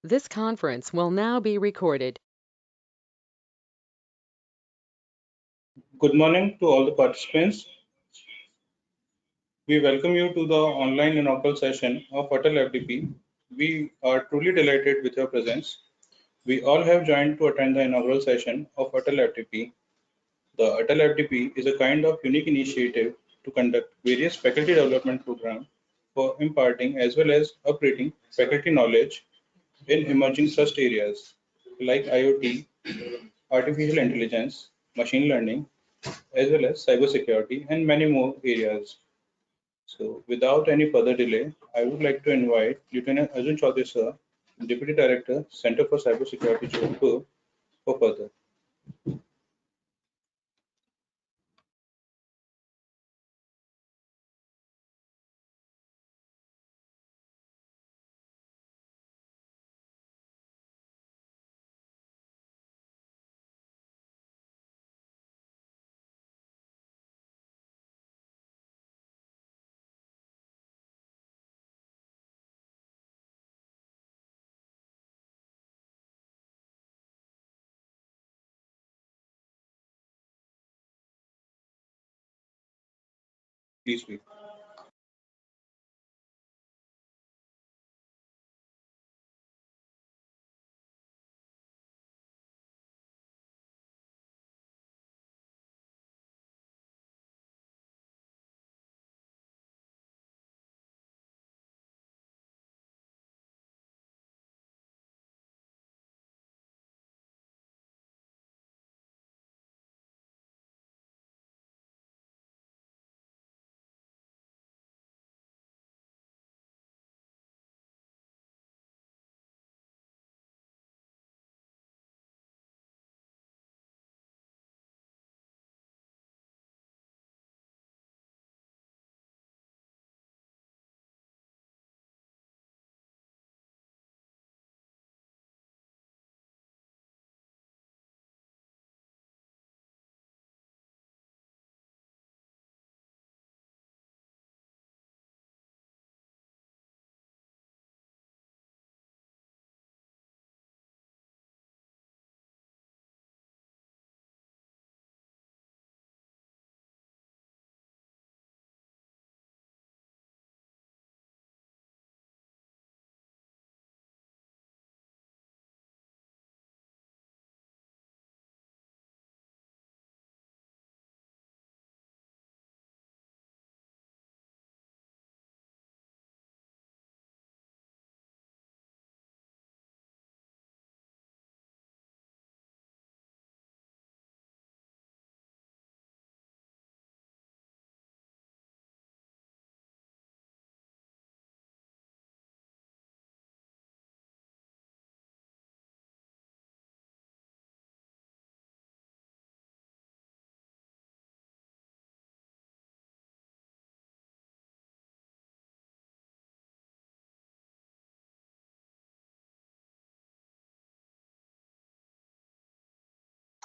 This conference will now be recorded. Good morning to all the participants. We welcome you to the online inaugural session of Atal FDP. We are truly delighted with your presence. We all have joined to attend the inaugural session of Atal FDP. The Atal FDP is a kind of unique initiative to conduct various faculty development programs for imparting as well as upgrading faculty knowledge in emerging thrust areas like IoT, artificial intelligence, machine learning, as well as cybersecurity and many more areas. So without any further delay, I would like to invite Lieutenant Arjun Chaudhary sir, Deputy Director, Center for Cybersecurity, Jodhpur, for further. Please speak.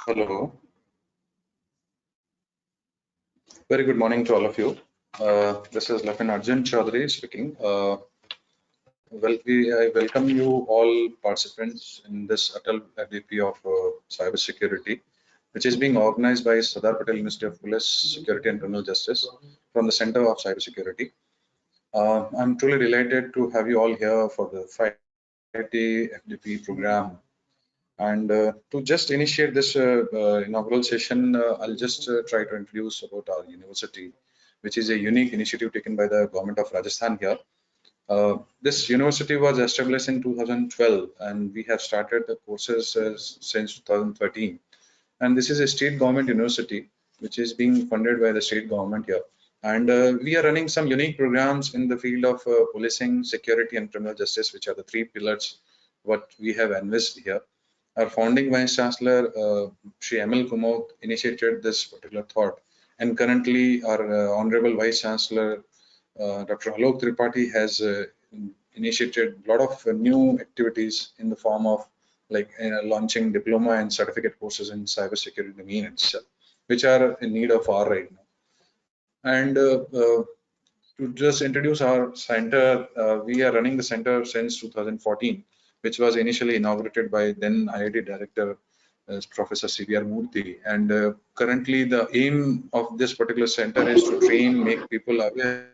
Hello. Very good morning to all of you. This is Lieutenant Arjun Chaudhary speaking. I welcome you all participants in this Atal FDP of cybersecurity, which is being organized by Sardar Patel Ministry of Police, Security and Criminal Justice from the Center of Cybersecurity. I'm truly delighted to have you all here for the 5-day FDP program. And to just initiate this inaugural session, I'll just try to introduce about our university, which is a unique initiative taken by the government of Rajasthan here. This university was established in 2012, and we have started the courses since 2013. And this is a state government university, which is being funded by the state government here. And we are running some unique programs in the field of policing, security, and criminal justice, which are the three pillars what we have envisaged here. Our founding Vice Chancellor, Shri M.L. Kumar, initiated this particular thought. And currently, our Honorable Vice Chancellor, Dr. Alok Tripathi, has initiated a lot of new activities in the form of like launching diploma and certificate courses in cybersecurity domain itself, which are in need of our right now. And to just introduce our center, we are running the center since 2014. which was initially inaugurated by then IIT Director Professor CVR Murthy. And currently the aim of this particular center is to train, make people aware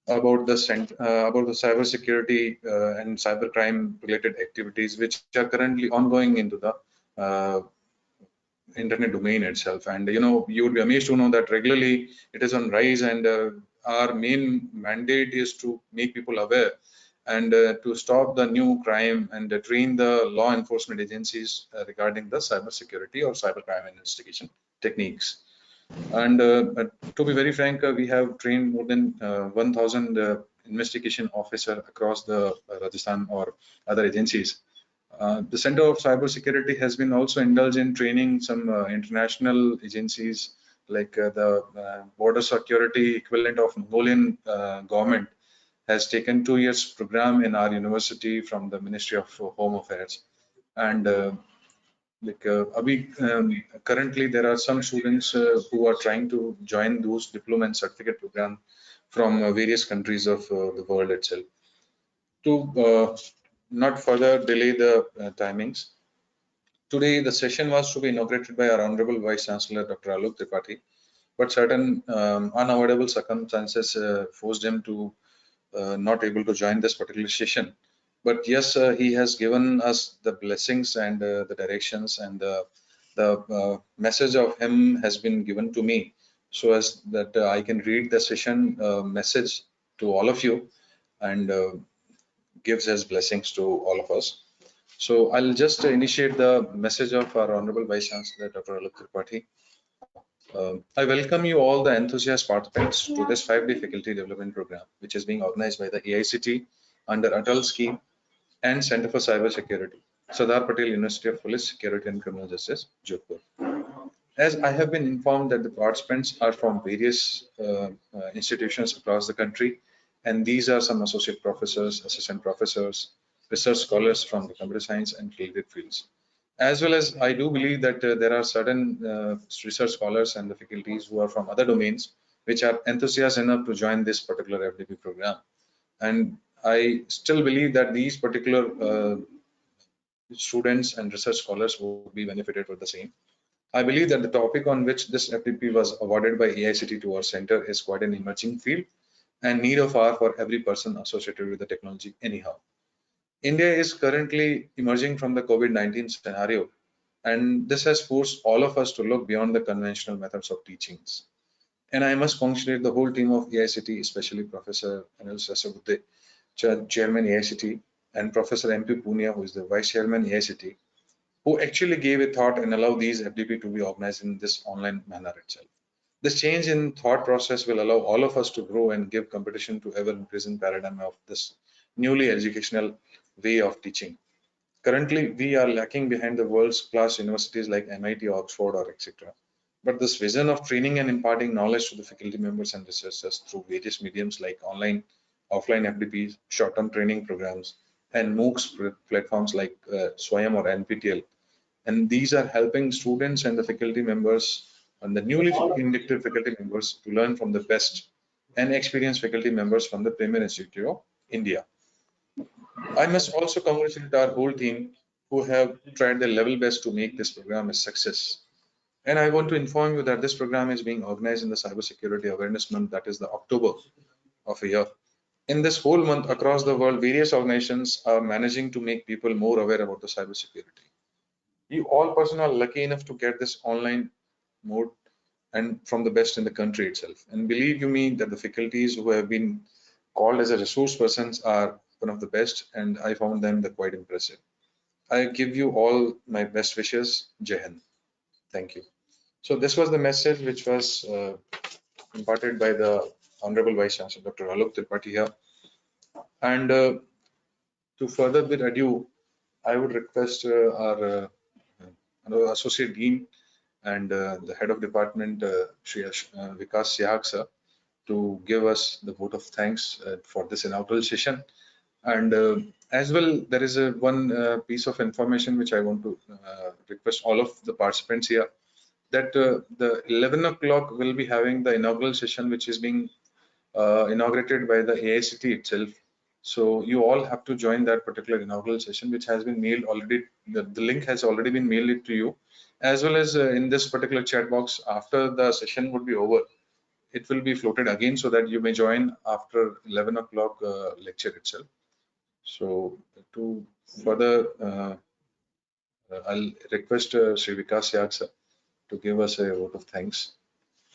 about the cyber security and cybercrime related activities, which are currently ongoing into the internet domain itself. And you would be amazed to know that regularly it is on rise, and our main mandate is to make people aware and to stop the new crime and train the law enforcement agencies regarding the cyber security or cybercrime investigation techniques. And to be very frank, we have trained more than 1,000 investigation officer across the Rajasthan or other agencies. The Center of Cybersecurity has been also indulged in training some international agencies like the border security equivalent of Mongolian government has taken 2 years program in our university from the Ministry of Home Affairs. And currently there are some students who are trying to join those diploma and certificate program from various countries of the world itself. To not further delay the timings, today the session was to be inaugurated by our Honorable Vice Chancellor Dr. Alok Tripathi, but certain unavoidable circumstances forced him to not able to join this particular session. But yes, he has given us the blessings and the directions, and the message of him has been given to me so as that I can read the session message to all of you, and gives his blessings to all of us. So I'll just initiate the message of our Honorable Vice Chancellor Dr. Alok Tripathi. I welcome you all the enthusiast participants to this 5-day faculty development program, which is being organized by the AICT under Atal Scheme and Center for Cyber Security, Sardar Patel University of Police, Security and Criminal Justice, Jodhpur. As I have been informed that the participants are from various institutions across the country, and these are some associate professors, assistant professors, research scholars from the computer science and related fields. As well as I do believe that there are certain research scholars and the faculties who are from other domains which are enthusiastic enough to join this particular FDP program. And I still believe that these particular students and research scholars will be benefited with the same. I believe that the topic on which this FDP was awarded by AICT to our center is quite an emerging field and need of hour for every person associated with the technology anyhow. India is currently emerging from the COVID-19 scenario, and this has forced all of us to look beyond the conventional methods of teachings. And I must congratulate the whole team of AICT, especially Professor Anil Sasabudde, Chairman AICT, and Professor MP Punia, who is the Vice Chairman AICT, who actually gave a thought and allowed these FDP to be organized in this online manner itself. This change in thought process will allow all of us to grow and give competition to ever-increasing paradigm of this newly educational way of teaching. Currently, we are lacking behind the world's class universities like MIT, Oxford, or etc. But this vision of training and imparting knowledge to the faculty members and researchers through various mediums like online, offline FDPs, short-term training programs, and MOOCs platforms like Swayam or NPTEL. And these are helping students and the faculty members and the newly inducted faculty members to learn from the best and experienced faculty members from the Premier Institute of India. I must also congratulate our whole team who have tried their level best to make this program a success. And I want to inform you that this program is being organized in the Cybersecurity Awareness Month, that is the October of a year. In this whole month across the world, various organizations are managing to make people more aware about the cybersecurity. You all person are lucky enough to get this online mode and from the best in the country itself. And believe you me that the faculties who have been called as a resource persons are one of the best, and I found them quite impressive. I give you all my best wishes. Jai Hind. Thank you. So this was the message which was imparted by the Honorable Vice Chancellor Dr. Alok Tripathi here. And to further with ado, I would request our Associate Dean and the Head of Department, Shri Vikas Sehag sir, to give us the vote of thanks for this inaugural session. And as well, there is one piece of information which I want to request all of the participants here, that the 11 o'clock will be having the inaugural session, which is being inaugurated by the AICT itself. So you all have to join that particular inaugural session, which has been mailed already. The link has already been mailed to you, as well as in this particular chat box. After the session would be over, it will be floated again so that you may join after 11 o'clock lecture itself. So to further, I'll request Sri Vikas Yag sir to give us a vote of thanks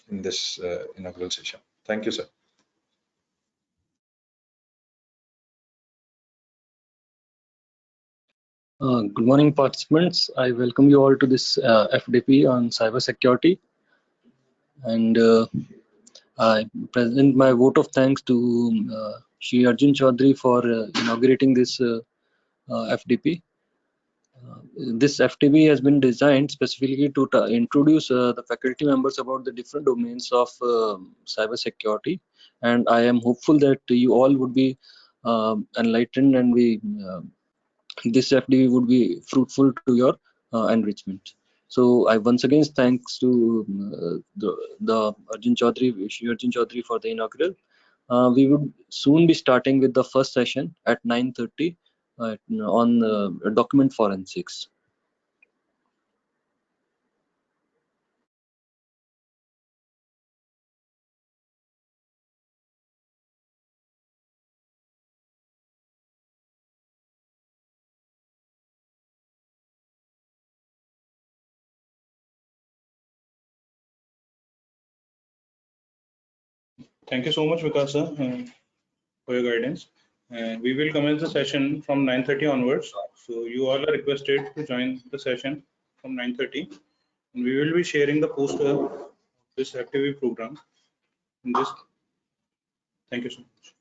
in this inaugural session. Thank you, sir. Good morning, participants. I welcome you all to this FDP on cybersecurity, and I present my vote of thanks to Shri Arjun Chaudhary for inaugurating this FDP. This FDP has been designed specifically to introduce the faculty members about the different domains of cybersecurity, and I am hopeful that you all would be enlightened and this FDP would be fruitful to your enrichment. So I once again thanks to the Arjun Chaudhary, Shri Arjun Chaudhary for the inaugural. We would soon be starting with the first session at 9:30 on document forensics. Thank you so much, Vikas sir, for your guidance. And we will commence the session from 9:30 onwards. So you all are requested to join the session from 9:30. And we will be sharing the poster of this activity program in this. Thank you so much.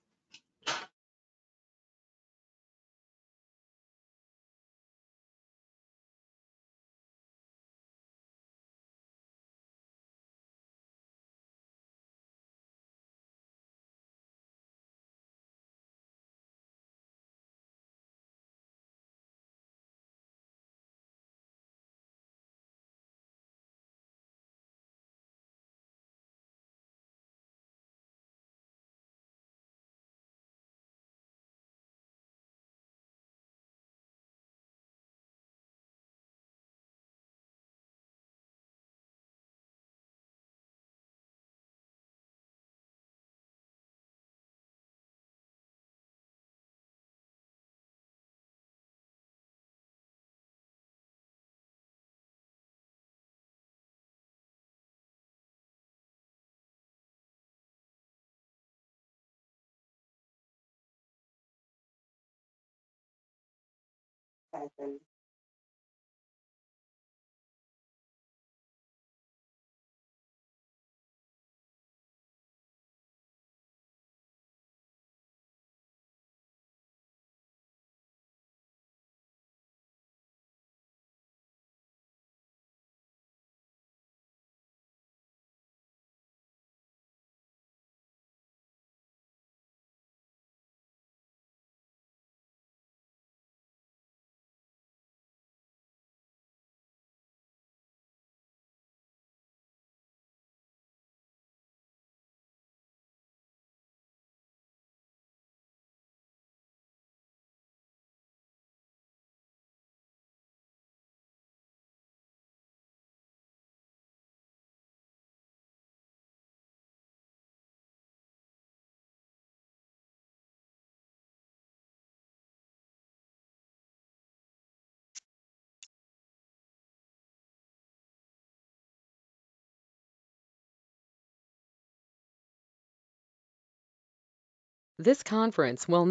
This conference will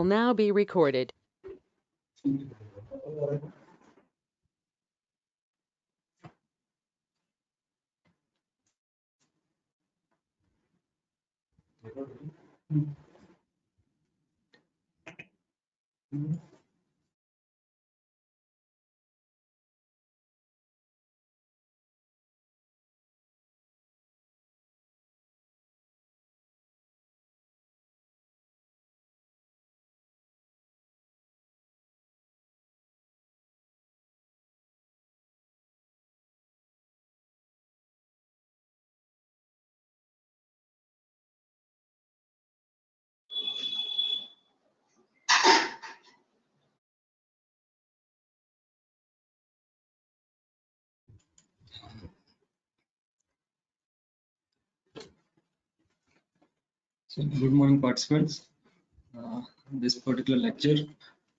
now be recorded. So good morning, participants. This particular lecture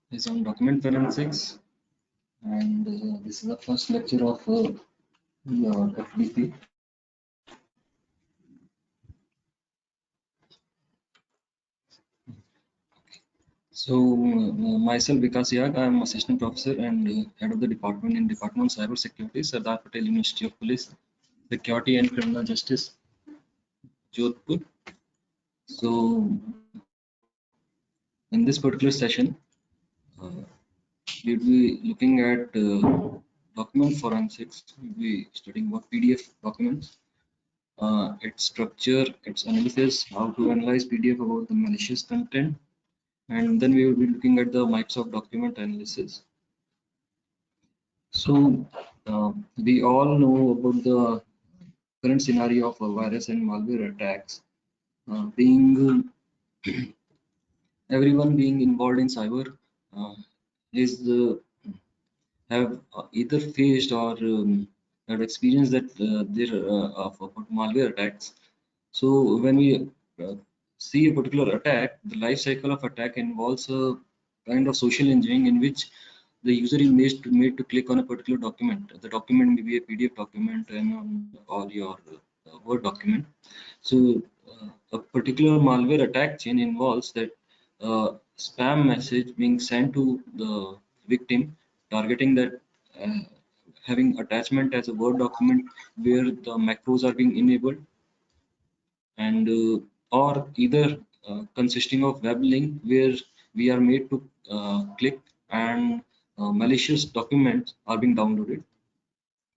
is on document forensics, and this is the first lecture of your FDP. So myself Vikas Yag, I am assistant professor and head of the department in Department of Cyber Security, Sardar Patel University of Police, Security and Criminal Justice, Jodhpur. So in this particular session, we'll be looking at document forensics. We'll be studying about PDF documents, its structure, its analysis, how to analyze PDF about the malicious content, and then we will be looking at the Microsoft document analysis. So we all know about the current scenario of virus and malware attacks. Everyone being involved in cyber is the have either faced or have experienced that about malware attacks. So when we see a particular attack, the life cycle of attack involves a kind of social engineering in which the user is made to click on a particular document. The document may be a PDF document or your Word document. So a particular malware attack chain involves that spam message being sent to the victim, targeting that uh, having attachment as a Word document where the macros are being enabled, and or either consisting of web link where we are made to click and malicious documents are being downloaded,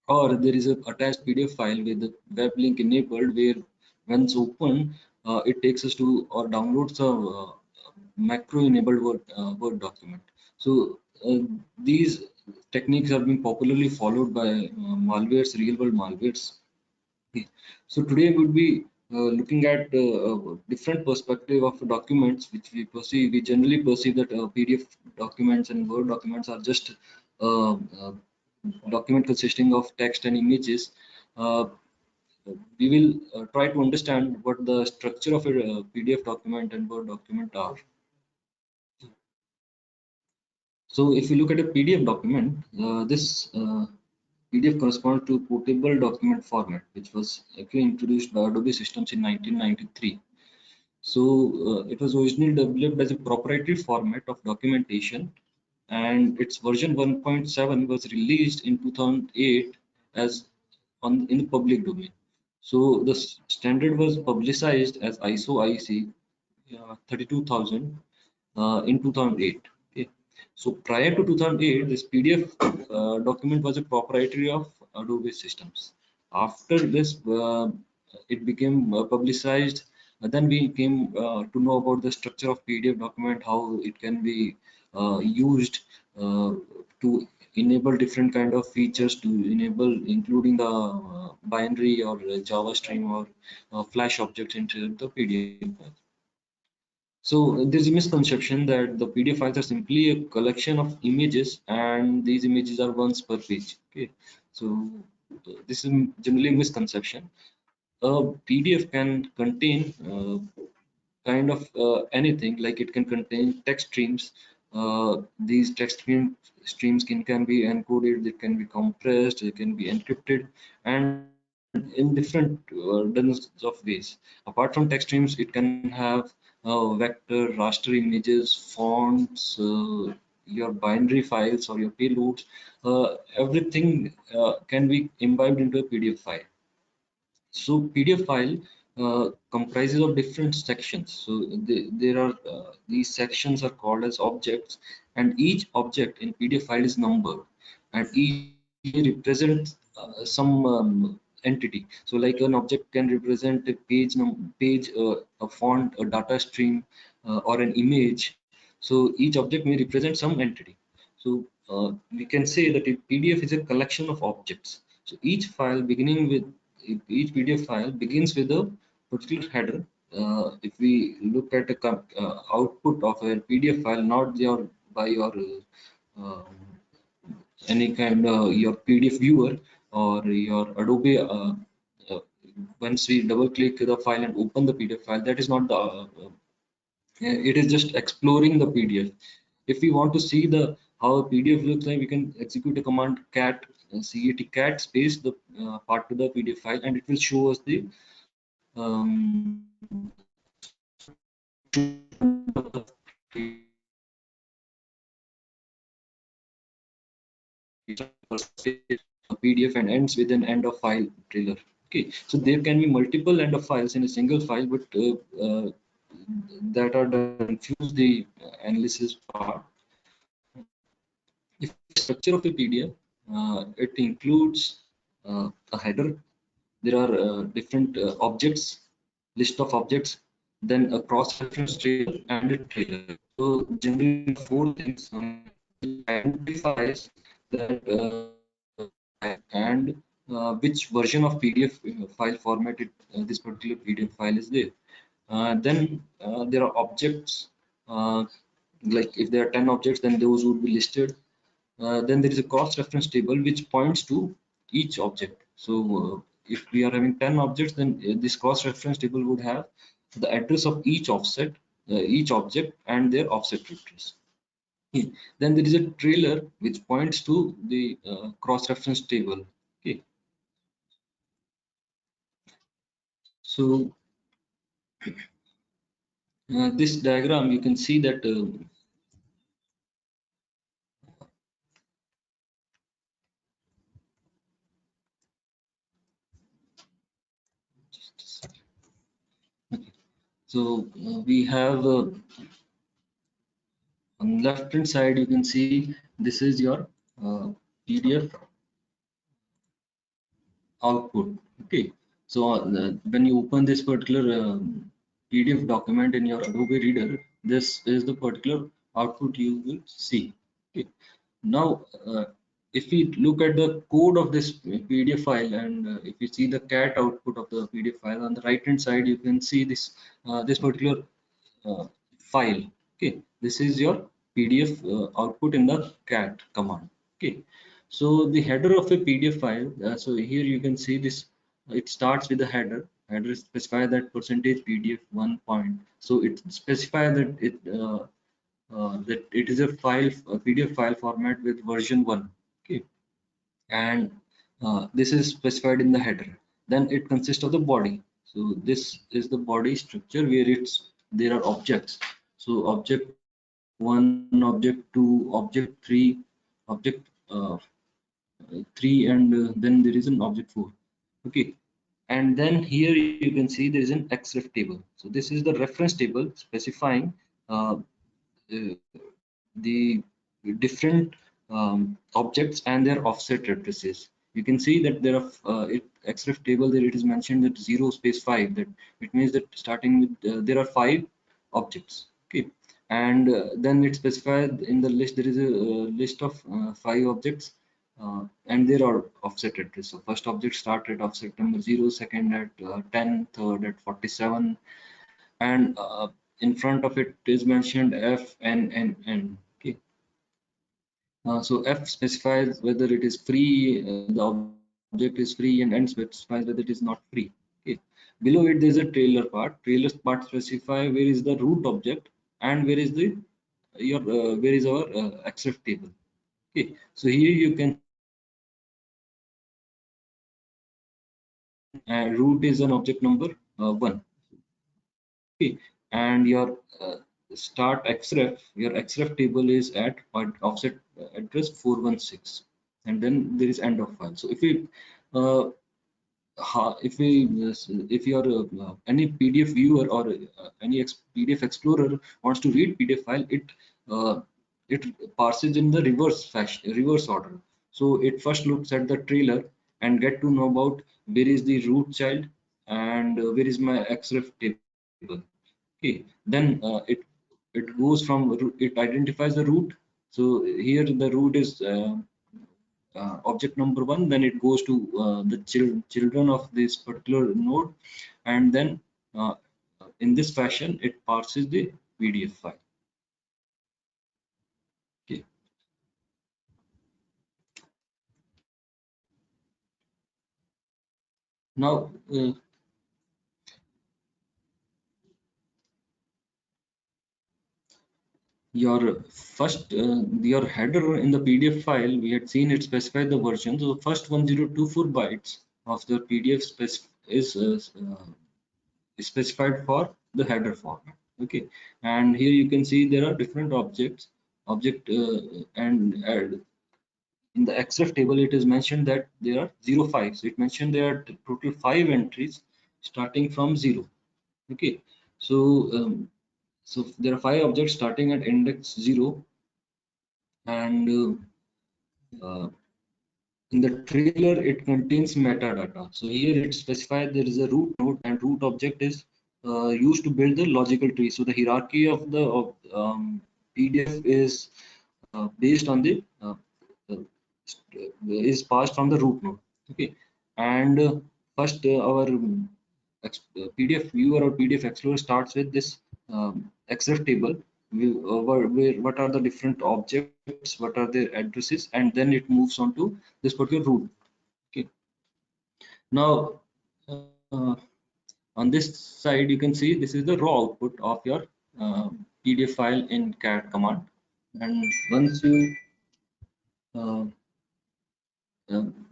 or there is a attached PDF file with the web link enabled where once open it takes us to or downloads a macro enabled Word document. So these techniques are being popularly followed by malwares, real world malwares. Okay. So today we would be looking at different perspective of documents which we perceive. We generally perceive that PDF documents and Word documents are just document consisting of text and images. Uh, we will try to understand what the structure of a PDF document and Word document are. So if you look at a PDF document, this PDF corresponds to portable document format, which was actually introduced by Adobe Systems in 1993. So it was originally developed as a proprietary format of documentation, and its version 1.7 was released in 2008 as in the public domain. So the standard was publicized as ISO IEC 32000 in 2008. Okay. So prior to 2008, this PDF document was a proprietary of Adobe Systems. After this, it became publicized. Then we came to know about the structure of PDF document, how it can be used to enable different kind of features, to enable including the binary or Java stream or Flash objects into the PDF file. So there's a misconception that the PDF files are simply a collection of images, and these images are once per page. Okay, so this is generally a misconception. A PDF can contain kind of anything, like it can contain text streams. These streams can be encoded, it can be compressed, it can be encrypted, and in different dozens of ways. Apart from text streams, it can have vector, raster images, fonts, your binary files or your payloads. Everything can be imbibed into a PDF file. So PDF file comprises of different sections. So there are these sections are called as objects, and each object in PDF file is numbered, and each represents some entity. So like an object can represent a page, a font, a data stream, or an image. So each object may represent some entity. So we can say that a PDF is a collection of objects. So each PDF file begins with a particular header. If we look at the output of a PDF file, not by your any kind your PDF viewer or your Adobe once we double click the file and open the PDF file, that is not the it is just exploring the PDF. If we want to see the how a PDF looks like, we can execute a command cat cat space the part to the PDF file, and it will show us the PDF and ends with an end of file trailer. Okay, so there can be multiple end of files in a single file, but that are done confuse the analysis part. If structure of a PDF, it includes a header. There are different objects, list of objects, then a cross-reference trailer and a trailer. So generally four things identifies that and which version of PDF file format this particular PDF file is there. Then there are objects, like if there are 10 objects, then those would be listed. Then there is a cross-reference table which points to each object. So if we are having 10 objects, then this cross-reference table would have the address of each offset, each object and their offset address. Then there is a trailer which points to the cross-reference table. Okay. So this diagram, you can see that so we have on left hand side, you can see this is your PDF output. Okay, so when you open this particular PDF document in your Adobe Reader, this is the particular output you will see. Okay. Now if we look at the code of this PDF file, and if you see the cat output of the PDF file on the right hand side, you can see this this particular file. Okay, this is your PDF output in the cat command. Okay, so the header of a PDF file, so here you can see this, it starts with the header specify that percentage PDF 1 point, so it specifies that it is a PDF file format with version 1. Okay, and this is specified in the header. Then it consists of the body. So this is the body structure where there are objects. So object 1, object 2, object 3, object 3, and then there is an object 4. Okay, and then here you can see there is an xref table. So this is the reference table specifying uh, the different objects and their offset addresses. You can see that there are xref table there, it is mentioned that 0 space 5, that it means that starting with there are 5 objects. Okay, and then it specified in the list there is a list of 5 objects, and there are offset address. So first object start at offset number 0, second at 10, third at 47, and in front of it is mentioned f, n, and n. Okay, so f specifies whether it is free, the object is free, and n specifies whether it is not free. Okay, below it there is a trailer part. Trailer part specify where is the root object and where is the your where is our xref table. Okay, so here you can root is an object number 1. Okay, and your start xref, your xref table is at offset address 416, and then there is end of file. So if we uh, if your any PDF viewer or any PDF explorer wants to read PDF file, uh, it parses in the reverse fashion, reverse order. So it first looks at the trailer and get to know about where is the root child and where is my xref table. Okay, then it goes from it identifies the root. So here the root is object number 1, then it goes to the children of this particular node, and then in this fashion it parses the PDF file. Okay, now your first your header in the PDF file, we had seen it specified the version. So the first 1024 bytes of the PDF is specified for the header format. Okay, and here you can see there are different objects and in the XF table it is mentioned that there are 05. So it mentioned there are total 5 entries starting from 0. Okay, so so there are 5 objects starting at index 0, and in the trailer it contains metadata. So here it specified there is a root node, and root object is used to build the logical tree. So the hierarchy of the PDF is based on the uh, is passed from the root node. Okay, and first our PDF viewer or PDF Explorer starts with this XF table. What are the different objects, what are their addresses, and then it moves on to this particular root. Okay, now on this side you can see this is the raw output of your PDF file in cat command, and once you uh,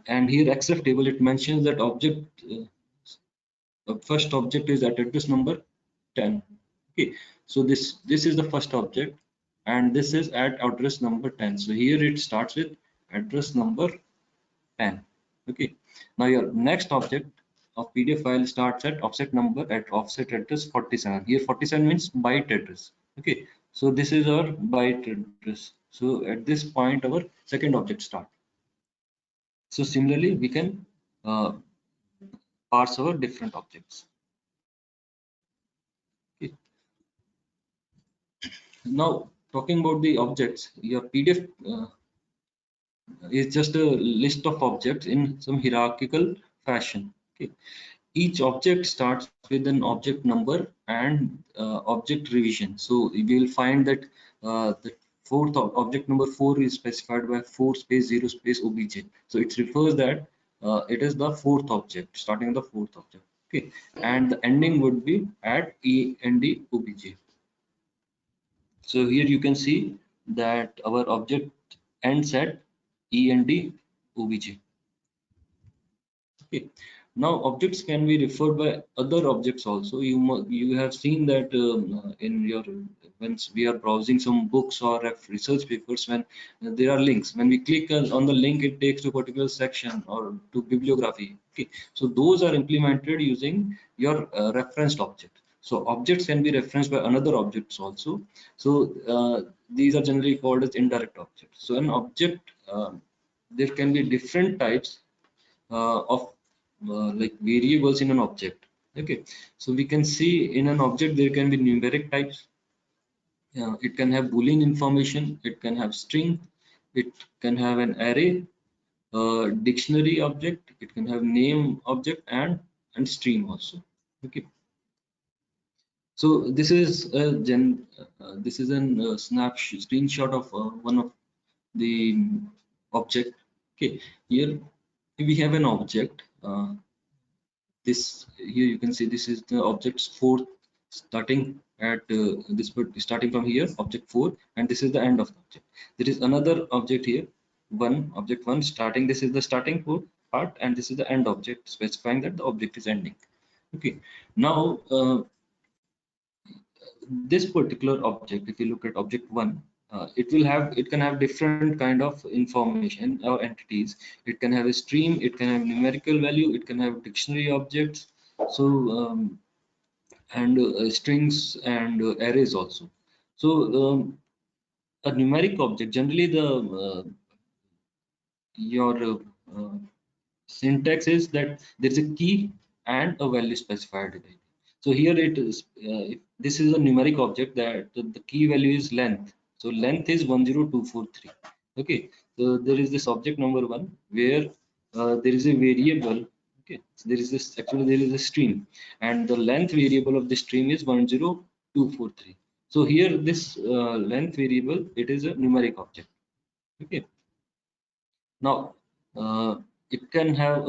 and here XF table, it mentions that object first object is at address number 10. Okay, so this is the first object, and this is at address number 10. So here it starts with address number 10. Okay, now your next object of PDF file starts at offset number at offset address 47. Here 47 means byte address. Okay, so this is our byte address. So at this point our second object starts. So similarly we can parse our different objects. Okay. Now talking about the objects, your PDF is just a list of objects in some hierarchical fashion. Okay. Each object starts with an object number and object revision. So you will find that the fourth object number 4 is specified by 4 space 0 space obj. So it refers that it is the fourth object, starting the fourth object. Okay, and the ending would be at end obj. So here you can see that our object ends at end obj. Okay. Now objects can be referred by other objects also. You have seen that in your once we are browsing some books or research papers, when there are links. When we click on the link, it takes to a particular section or to bibliography. Okay. So those are implemented using your referenced object. So objects can be referenced by another objects also. So these are generally called as indirect objects. So an object there can be different types of like variables in an object. Okay, so we can see in an object there can be numeric types. It can have boolean information, it can have string, it can have an array, dictionary object, it can have name object, and stream also. Okay, so this is a this is a snapshot screenshot of one of the object. Okay, here we have an object. This here you can see this is the object's fourth, starting at starting from here object 4, and this is the end of the object. There is another object here, object 1 starting, this is the starting part, and this is the end object specifying that the object is ending. Okay, now this particular object, if you look at object 1, it can have different kind of information or entities. It can have a stream, it can have numerical value, it can have dictionary objects, so and strings and arrays also. So a numeric object, generally the your syntax is that there is a key and a value specified in it. So here it is, this is a numeric object that the key value is length. So length is 10243. Okay, so there is this object number 1 where there is a variable. Okay, so there is this, actually there is a stream, and the length variable of the stream is 10243. So here this length variable, it is a numeric object. Okay, now it can have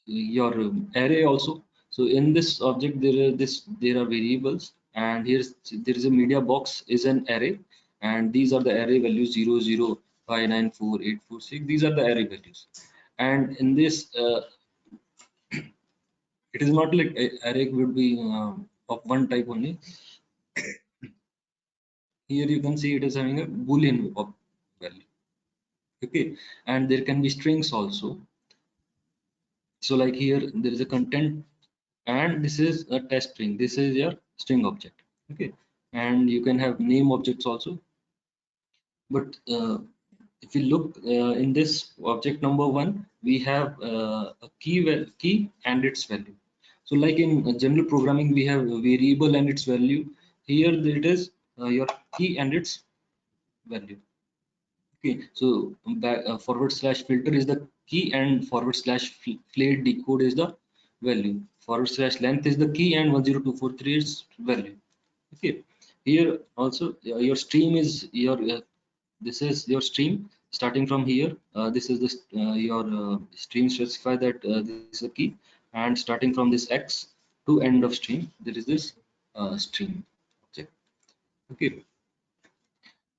your array also. So in this object there are variables, and there is a media box is an array, and these are the array values 0 0 5 9 4 8 4 6. These are the array values, and in this it is not like array would be of one type only. Here you can see it is having a boolean value, okay, and there can be strings also. So like here there is a content, and this is a test string, this is your string object, okay, and you can have name objects also. But if you look in this object number one, we have a key and its value. So like in general programming, we have a variable and its value. Here it is your key and its value. Okay, so forward slash filter is the key, and forward slash flayed decode is the value. Forward slash length is the key, and 10243 is value. Okay, here also your stream is your this is your stream starting from here. This is your stream specify that this is a key, and starting from this X to end of stream there is this stream object. Okay,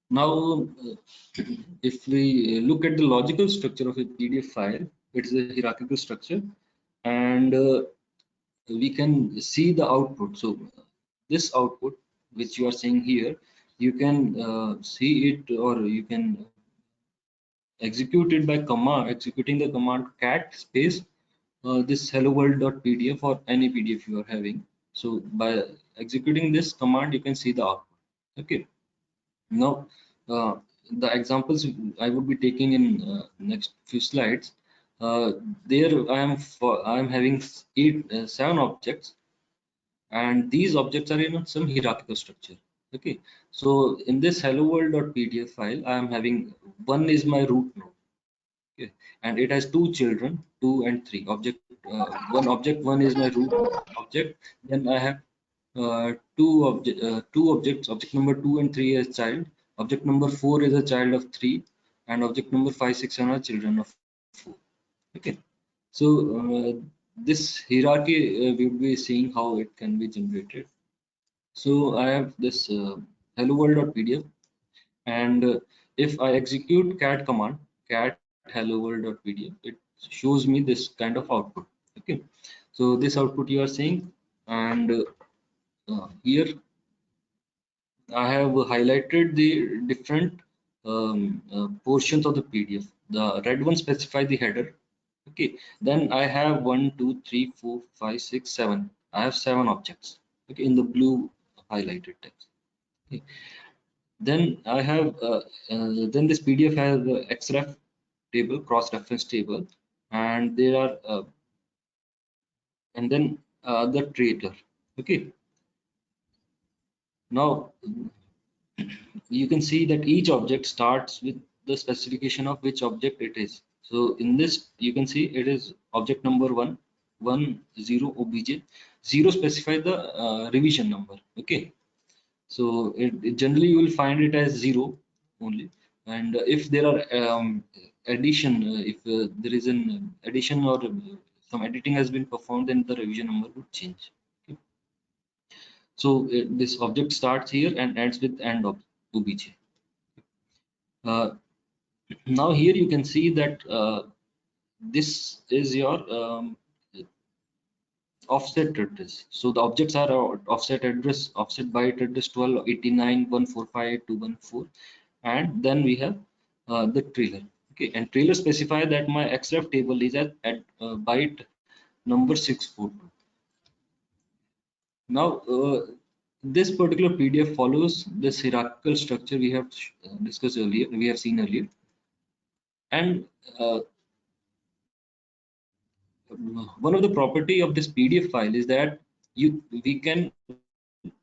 now if we look at the logical structure of a PDF file, it's a hierarchical structure, and we can see the output. So this output which you are seeing here, you can see it, or you can execute it by executing the command cat space this hello world.pdf or any PDF you are having. So by executing this command, you can see the output. Okay, now the examples I would be taking in next few slides. There I am having seven objects, and these objects are in some hierarchical structure. Okay, so in this hello world.pdf file, I am having one is my root node. Okay, and it has two children, 2 and 3 object. One is my root object. Then I have two objects. Object number 2 and 3 as child. Object number 4 is a child of 3, and object number 5 6 7 are children of 4. Okay, so this hierarchy we will be seeing how it can be generated. So I have this hello world.pdf, and if I execute cat command, cat hello world.pdf, it shows me this kind of output. Okay, so this output you are seeing, and here I have highlighted the different portions of the PDF. The red one specify the header. Okay, then I have 1 2 3 4 5 6 7. I have 7 objects, okay, in the blue highlighted text. Okay, then I have then this PDF has the XREF table, cross reference table, and there are and then the trailer. Okay, now you can see that each object starts with the specification of which object it is. So in this you can see it is object number 1 0 obj 0 specify the revision number. Okay, so it generally you will find it as 0 only, and if there are addition, if there is an addition or some editing has been performed, then the revision number would change. Okay. So this object starts here and ends with end of obj. Now here you can see that this is your offset address. So the objects are offset address, offset byte address 12 89 145 214, and then we have the trailer. Okay, and trailer specify that my XREF table is at byte number 642. Now this particular PDF follows this hierarchical structure we have discussed earlier, we have seen earlier, and one of the property of this PDF file is that we can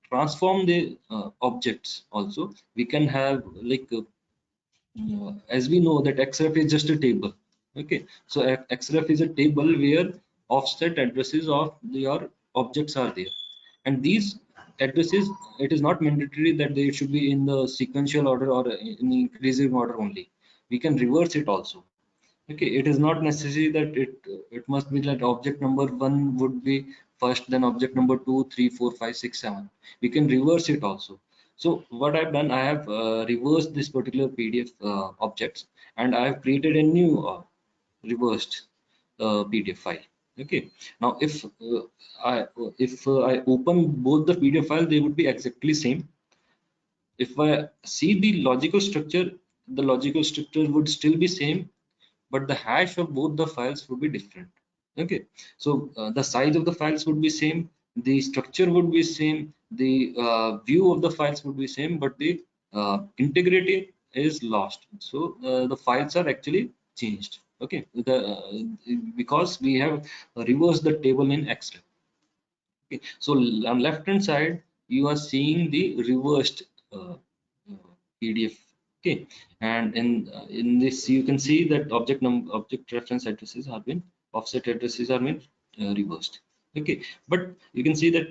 transform the objects also. We can have like as we know that XREF is just a table. Okay, so XREF is a table where offset addresses of your objects are there, and these addresses, it is not mandatory that they should be in the sequential order or in increasing order only. We can reverse it also. Okay, it is not necessary that it must be that object number 1 would be first, then object number 2, 3, 4, 5, 6, 7. We can reverse it also. So what I've done, I have reversed this particular PDF objects, and I have created a new reversed PDF file. Okay. Now, I I open both the PDF file, they would be exactly same. If I see the logical structure would still be same, but the hash of both the files would be different. Okay, so the size of the files would be same, the structure would be same, the view of the files would be same, but the integrity is lost. So the files are actually changed. Okay, because we have reversed the table in Excel. Okay, so on left hand side you are seeing the reversed PDF. Okay, and in this you can see that object reference addresses have been offset addresses are been reversed. Okay, but you can see that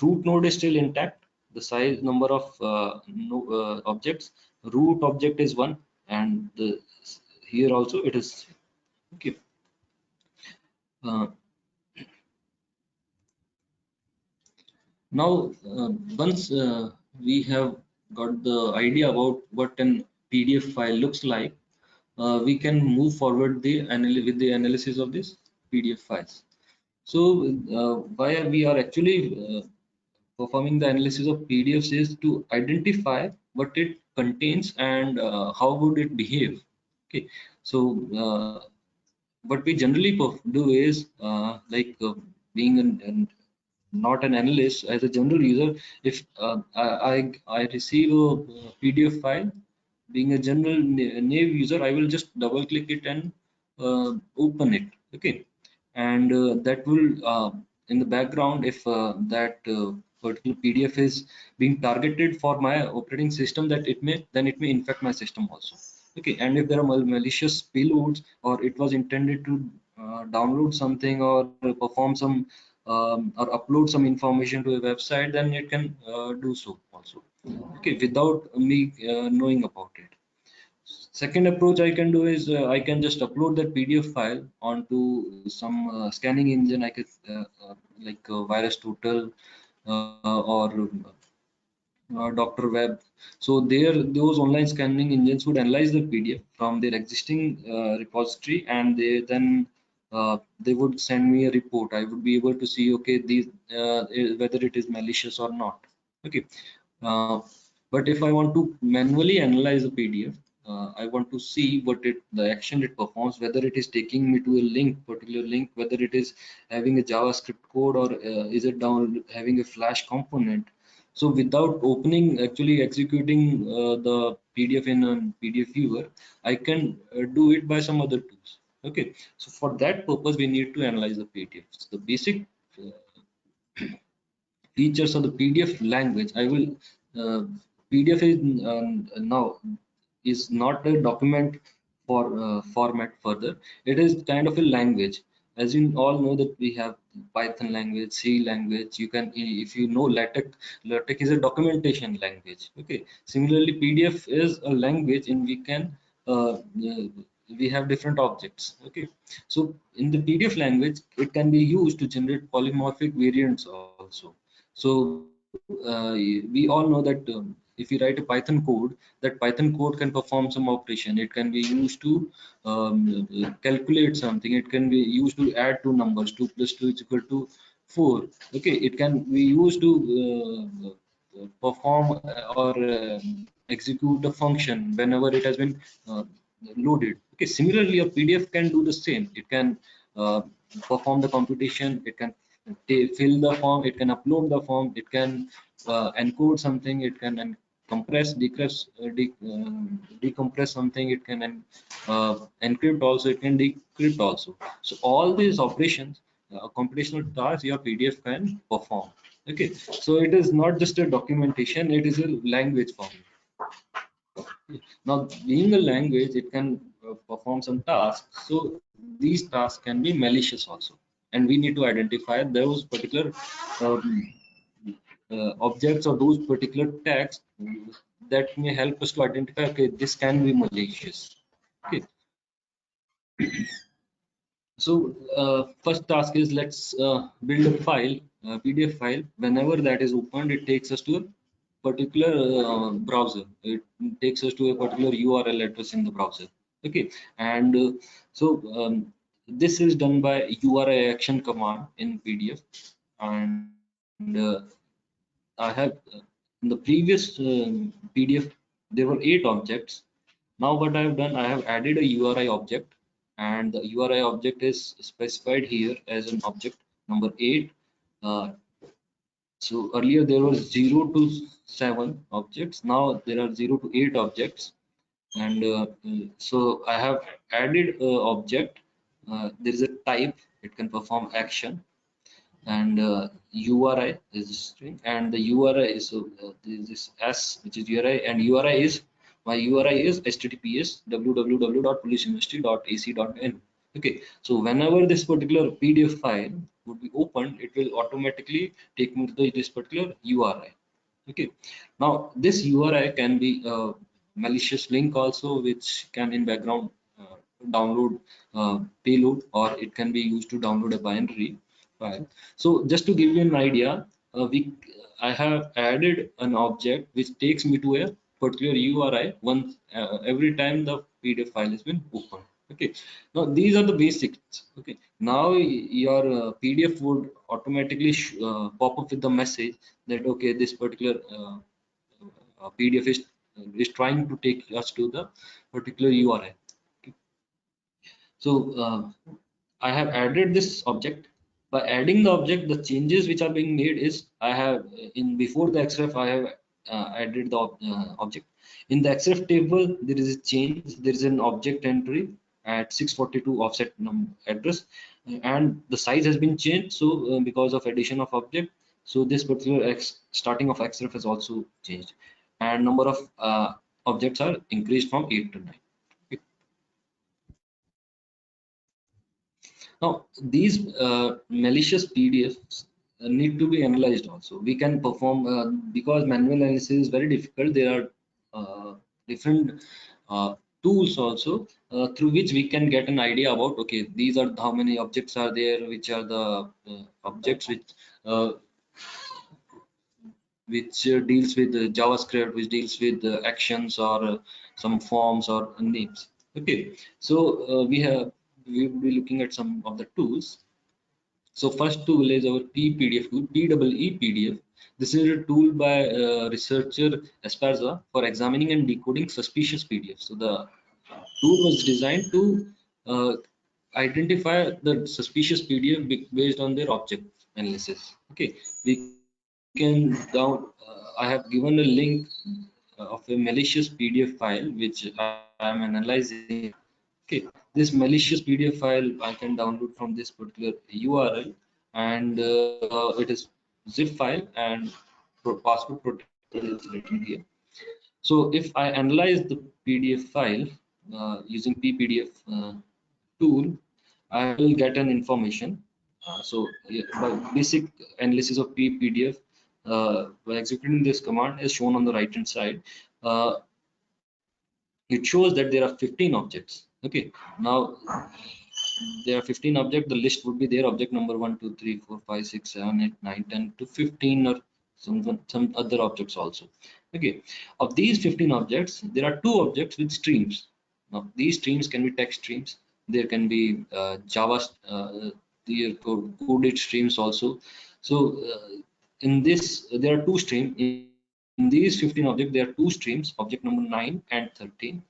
root node is still intact. The size number of objects, root object is 1, and here also it is. Okay. Now, once we have got the idea about what an PDF file looks like, we can move forward with the analysis of this PDF files. So, why we are actually performing the analysis of PDFs is to identify what it contains and how would it behave. Okay, so what we generally do is being not an analyst, as a general user, if I receive a PDF file, being a general naive user, I will just double click it and open it. Okay, and that will in the background, if that particular PDF is being targeted for my operating system, that it may infect my system also. Okay, and if there are malicious payloads, or it was intended to download something or perform some or upload some information to a website, then it can do so also. Okay, without me knowing about it. Second approach I can do is I can just upload that PDF file onto some scanning engine. I could like VirusTotal or Dr. Web. So those online scanning engines would analyze the PDF from their existing repository, and they would send me a report. I would be able to see, okay, whether it is malicious or not. Okay, but if I want to manually analyze the PDF, I want to see the action it performs, whether it is taking me to a particular link, whether it is having a JavaScript code, or is it having a Flash component. So without actually executing the PDF in a PDF viewer, I can do it by some other tools. Okay, so for that purpose, we need to analyze the PDFs. The basic features of the PDF language. PDF is now is not a document for format further. It is kind of a language. As you all know that we have Python language, C language. You can, if you know LaTeX is a documentation language. Okay. Similarly, PDF is a language, and we have different objects. Okay, so in the PDF language, it can be used to generate polymorphic variants also. So we all know that if you write a Python code, that Python code can perform some operation. It can be used to calculate something. It can be used to add two numbers. 2 + 2 is equal to 4. Okay, it can be used to perform or execute the function whenever it has been loaded. Okay, similarly, a PDF can do the same. It can perform the computation. It can fill the form. It can upload the form. It can encode something. It can compress, decompress something. It can encrypt also. It can decrypt also. So all these operations, computational tasks, your PDF can perform. Okay, so it is not just a documentation, it is a language format. Now, being a language, it can perform some tasks. So these tasks can be malicious also, and we need to identify those particular objects or those particular tags that may help us to identify, okay, this can be malicious. Okay. So first task is, let's build a file PDF file, whenever that is opened, it takes us to a particular browser. It takes us to a particular URL address in the browser. Okay, and this is done by URI action command in PDF, and I have in the previous PDF there were 8 objects. Now what I have done, I have added a URI object, and the URI object is specified here as an object number 8. So earlier there was 0 to 7 objects. Now there are 0 to 8 objects, and so I have added a object. There is a type; it can perform action, and URI is a string, and the URI is this S, which is URI, and URI is my URI is https www.policeuniversity.ac.in. Okay, so whenever this particular PDF file would be opened, it will automatically take me to this particular URI. Okay, now this URI can be a malicious link also, which can in background download payload, or it can be used to download a binary file. So just to give you an idea, I have added an object which takes me to a particular URI once every time the PDF file has been opened. Okay, now these are the basics. Okay, now your PDF would automatically pop up with the message that okay, this particular PDF is trying to take us to the particular URI. Okay. So I have added this object. By adding the object, the changes which are being made is I have in before the XREF I have added the object. In the XREF table, there is a change. There is an object entry at 642 offset address, and the size has been changed. So because of addition of object, so this particular starting of XREF has also changed, and number of objects are increased from 8 to 9. Now, these malicious PDFs need to be analyzed also. We can perform, because manual analysis is very difficult, there are different tools also through which we can get an idea about, okay, these are how many objects are there, which are the objects uh, which deals with JavaScript, which deals with actions or some forms or names. Okay, so we will be looking at some of the tools. So first tool is our PPDF tool, PEE-PDF. This is a tool by researcher Esparza for examining and decoding suspicious PDFs. So the tool was designed to identify the suspicious PDF based on their object analysis. Okay, we can down. I have given a link of a malicious PDF file which I am analyzing. Okay, this malicious PDF file I can download from this particular URL, and it is zip file and password protected is written here. So if I analyze the PDF file using PPDF tool, I will get an information. So yeah, by basic analysis of PPDF by executing this command is shown on the right hand side. It shows that there are 15 objects. Okay, now there are 15 objects. The list would be there: object number 1, 2, 3, 4, 5, 6, 7, 8, 9, 10 to 15, or some other objects also. Okay, of these 15 objects, there are 2 objects with streams. Now these streams can be text streams. There can be Java coded streams also. So in this, there are 2 streams. In these 15 objects, there are 2 streams: object number 9 and 13,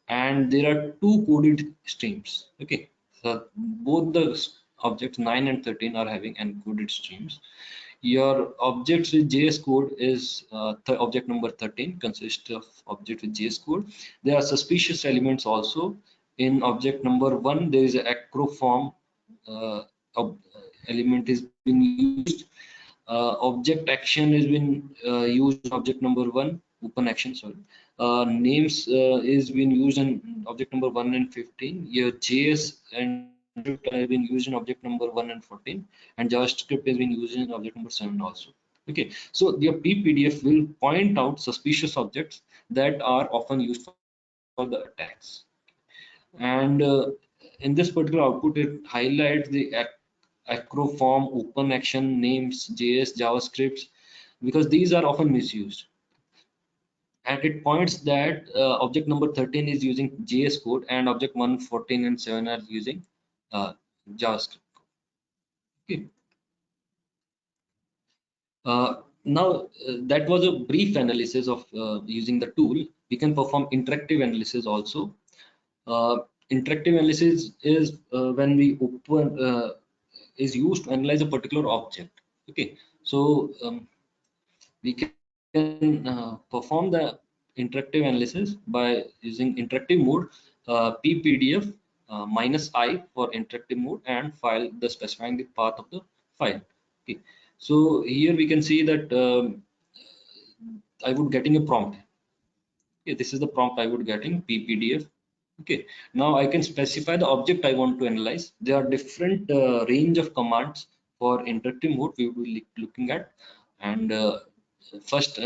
and there are 2 coded streams. Okay, so both the objects 9 and 13 are having encoded streams. Your objects with JS code is object number 13 consists of object with JS code. There are suspicious elements also. In object number 1, there is an acroform element is being used. Object action has been used in object number 1, open action, sorry. Names is being used in object number 1 and 15. Your JS and have been used in object number 1 and 14, and JavaScript has been used in object number 7 also. Okay, so your PPDF will point out suspicious objects that are often used for the attacks. And in this particular output, it highlights the acroform, open action names, JS, JavaScripts, because these are often misused. And it points that object number 13 is using JS code and object 114 and 7 are using JavaScript. Okay. That was a brief analysis of using the tool. We can perform interactive analysis also. Interactive analysis is when we open is used to analyze a particular object. Okay, so we can perform the interactive analysis by using interactive mode, ppdf -i for interactive mode, and file the specifying the path of the file. Okay, so here we can see that I would getting a prompt. Okay, this is the prompt I would getting ppdf. Okay, now I can specify the object I want to analyze. There are different range of commands for interactive mode we will be looking at. And first,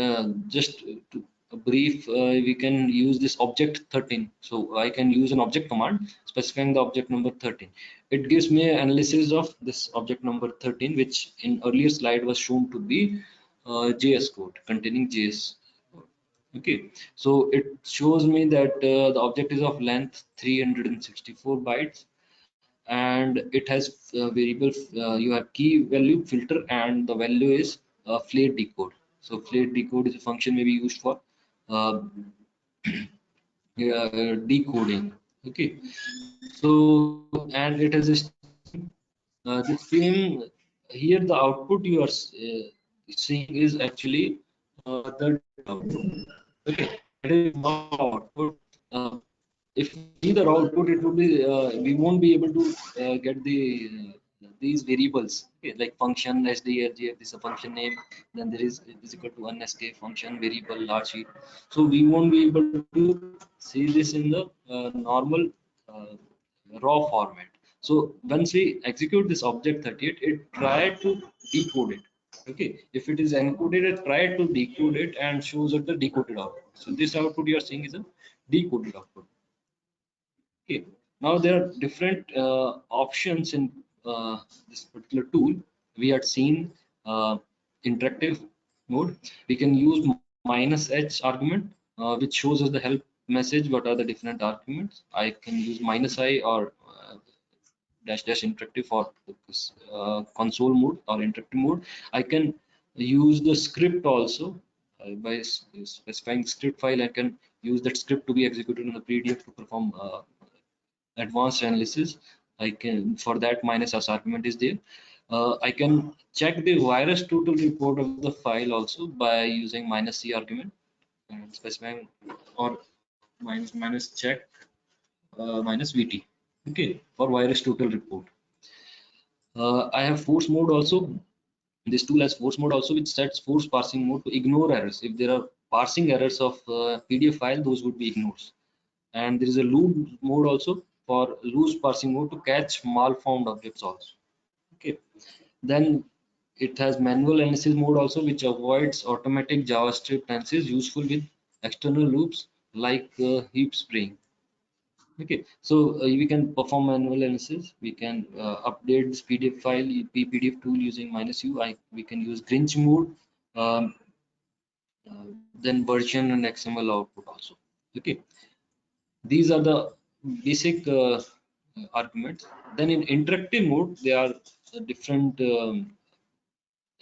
just to a brief, we can use this object 13. So I can use an object command specifying the object number 13. It gives me an analysis of this object number 13, which in earlier slide was shown to be JS code containing JS. Okay, so it shows me that the object is of length 364 bytes, and it has variable. You have key value filter, and the value is flat decode. So flat decode is a function may be used for uh, decoding. Okay, so and it has a the stream here. The output you are seeing is actually the output. Okay, it is one output. If we see the output, it would be we won't be able to get these variables. Okay, like function sdrgf, this is a function name. Then there is equal to unsk function variable large sheet. So we won't be able to see this in the normal raw format. So once we execute this object 38, it tried to decode it. Okay, if it is encoded, it tried to decode it and shows us the decoded output. So this output you are seeing is a decoded output. Okay, now there are different options in this particular tool. We had seen interactive mode. We can use -h argument, which shows us the help message. What are the different arguments? I can use -i or dash interactive for console mode or interactive mode. I can use the script also by specifying script file. I can use that script to be executed in the PDF to perform advanced analysis. I can, for that, -s argument is there. I can check the virus total report of the file also by using -c argument and specifying, or minus check -vt. Okay, for virus total report. I have force mode also. This tool has force mode also, which sets force parsing mode to ignore errors. If there are parsing errors of PDF file, those would be ignored. And there is a loop mode also for loose parsing mode to catch malformed objects also. Okay, then it has manual analysis mode also, which avoids automatic JavaScript analysis, useful with external loops like heap spraying. Okay, so we can perform manual analysis. We can update this PDF file ppdf tool using -u. We can use Grinch mode, um, then version and XML output also. Okay, these are the basic arguments. Then in interactive mode, there are different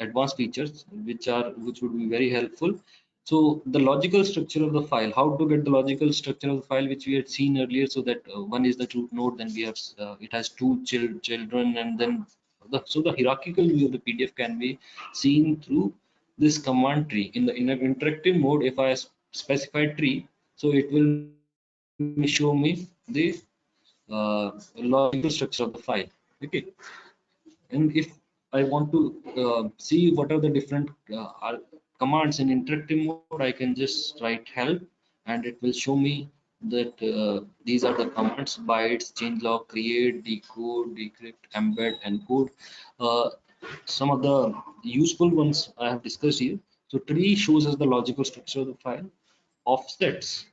advanced features which would be very helpful. So the logical structure of the file, how to get the logical structure of the file, which we had seen earlier. So that one is the root node, then we have it has two children, and then so the hierarchical view of the PDF can be seen through this command tree. In the interactive mode, if I specify tree, so it will show me the logical structure of the file. Okay, and if I want to see what are the different commands in interactive mode, I can just write help, and it will show me that these are the commands: bytes, changelog, create, decode, decrypt, embed, encode. uh, some of the useful ones I have discussed here. So tree shows us the logical structure of the file. Offsets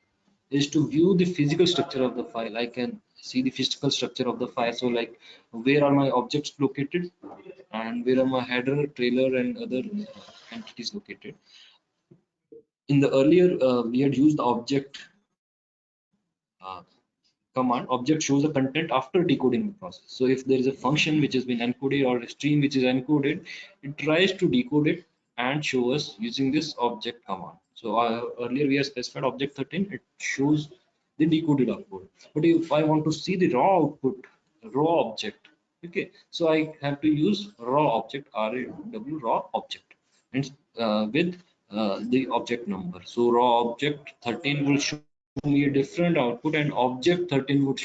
is to view the physical structure of the file. I can see the physical structure of the file. So like where are my objects located and where are my header, trailer and other entities located. In the earlier, we had used the object uh, command. Object shows the content after decoding the process. So if there is a function which has been encoded or a stream which is encoded, it tries to decode it and show us using this object command. So earlier we have specified object 13, it shows the decoded output. But if I want to see the raw output, raw object, okay, so I have to use raw object, RAW, raw object, and with the object number. So raw object 13 will show me a different output, and object 13 would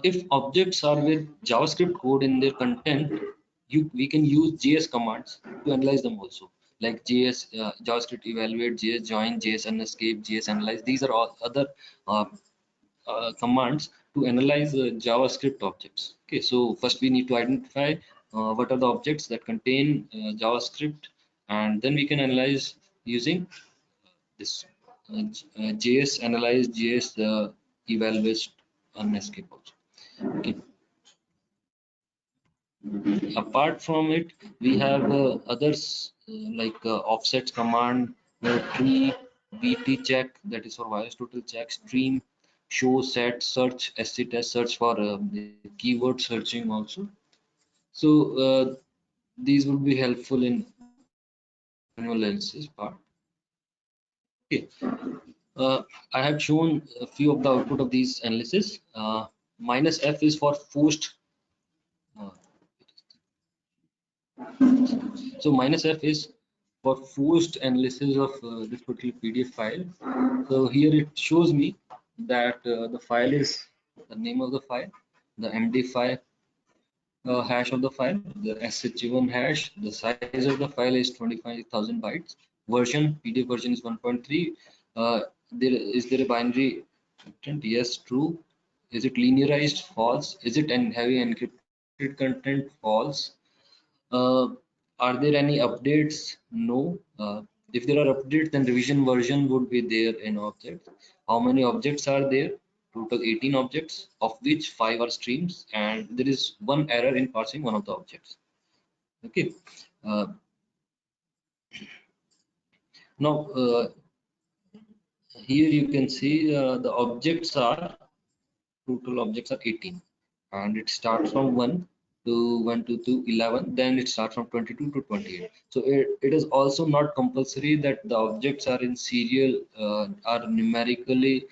if objects are with JavaScript code in their content, we can use JS commands to analyze them also, like JS JavaScript evaluate, JS join, JS unescape, JS analyze. These are all other uh, commands to analyze JavaScript objects. Okay, so first we need to identify what are the objects that contain JavaScript, and then we can analyze using this JS analyze, JS evaluate, unescape also. Okay. Apart from it, we have others like offsets command, tree, VT check, that is for virus total check, stream, show, set, search, SC test, search for the keyword searching also. So these will be helpful in analysis part. Okay. I have shown a few of the output of these analysis. Minus F is for forced. Uh, so minus F is for forced analysis of this particular PDF file. So here it shows me that the file is the name of the file, the MD5 hash of the file, the SH1 hash, the size of the file is 25,000 bytes, version, PDF version is 1.3. Is there a binary content? Yes, true. Is it linearized? False. Is it heavy encrypted content? False. Uh, are there any updates? No. If there are updates, then revision version would be there in objects. How many objects are there? Total 18 objects, of which 5 are streams, and there is one error in parsing one of the objects. Okay. Uh, now, here you can see the objects are total objects are 18, and it starts from 1 to 11, then it starts from 22 to 28. So it is also not compulsory that the objects are in serial, are numerically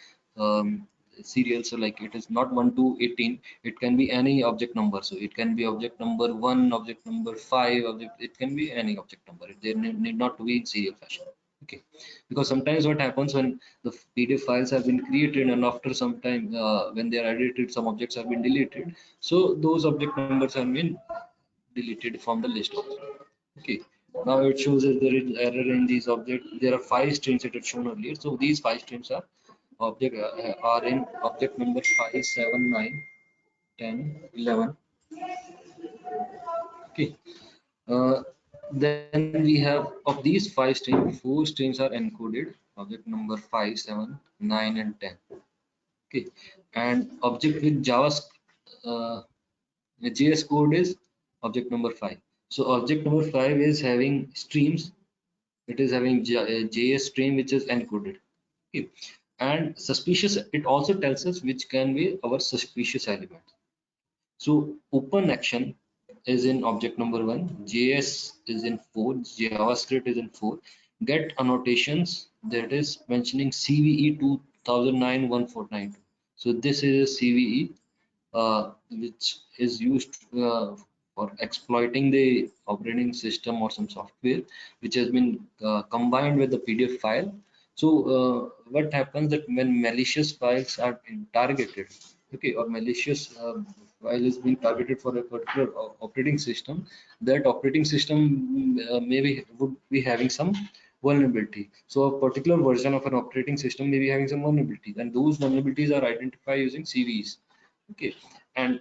serial. So like it is not 1 to 18, it can be any object number. So it can be object number 1, object number 5, object, it can be any object number. They need not to be in serial fashion. Okay, because sometimes what happens when the PDF files have been created and after some time when they are edited, some objects have been deleted, so those object numbers have been deleted from the list also. Okay, now it shows that there is error in these objects. There are 5 streams that are shown earlier, so these 5 streams are in object number 5, 7, 9, 10, 11. Okay. Uh, then we have of these 5 streams, 4 streams are encoded, object number 5, 7, 9, and 10. Okay, and object with JS code is object number 5. So object number 5 is having streams. It is having JS stream which is encoded. Okay, and suspicious. It also tells us which can be our suspicious element. So open action is in object number 1, JS is in 4, JavaScript is in 4, get annotations, that is mentioning CVE 2009-1492. So this is a CVE which is used for exploiting the operating system or some software which has been combined with the PDF file. So what happens that when malicious files are being targeted, okay, or malicious file is being targeted for a particular operating system, that operating system maybe would be having some vulnerability. So a particular version of an operating system may be having some vulnerabilities, and those vulnerabilities are identified using CVEs. Okay, and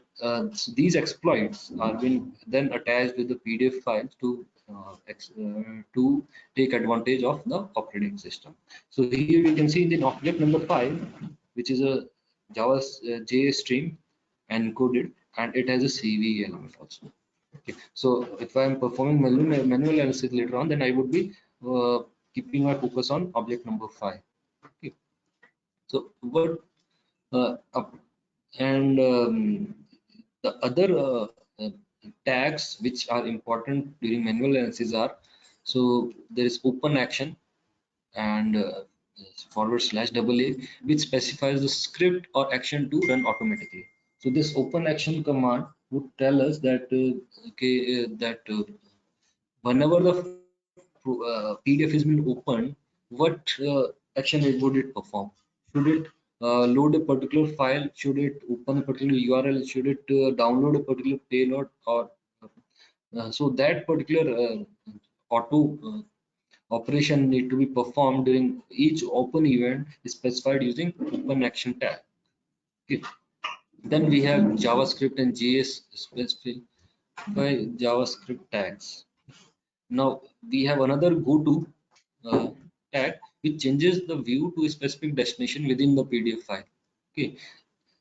these exploits are been then attached with the PDF files to to take advantage of the operating system. So here we can see in the object number 5, which is a Java JS stream encoded, and it has a CVE element also. Okay. So if I am performing manual analysis later on, then I would be keeping my focus on object number 5. Okay. So what and the other tags which are important during manual analysis are, so there is open action and /AA, which specifies the script or action to run automatically. So this open action command would tell us that whenever the PDF is being opened, what action would it perform? Should it load a particular file? Should it open a particular URL? Should it download a particular payload? Or so that particular auto operation need to be performed during each open event is specified using open action tag. Okay. Then we have JavaScript and JS specified by JavaScript tags. Now we have another goto tag which changes the view to a specific destination within the PDF file. Okay.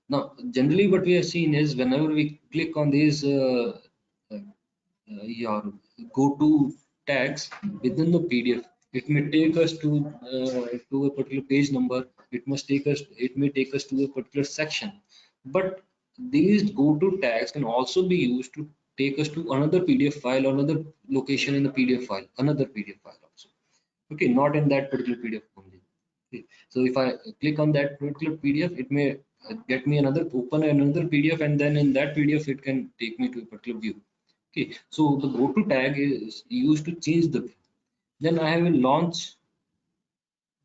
Now generally what we have seen is whenever we click on these your goto tags within the PDF, it may take us to a particular page number. It may take us to a particular section. But these goto tags can also be used to take us to another PDF file, another location in the PDF file, another PDF file also. Okay, not in that particular PDF only. Okay. So if I click on that particular PDF, it may get me open another PDF, and then in that PDF it can take me to a particular view. Okay, so the goto tag is used to change the view. Then I have a launch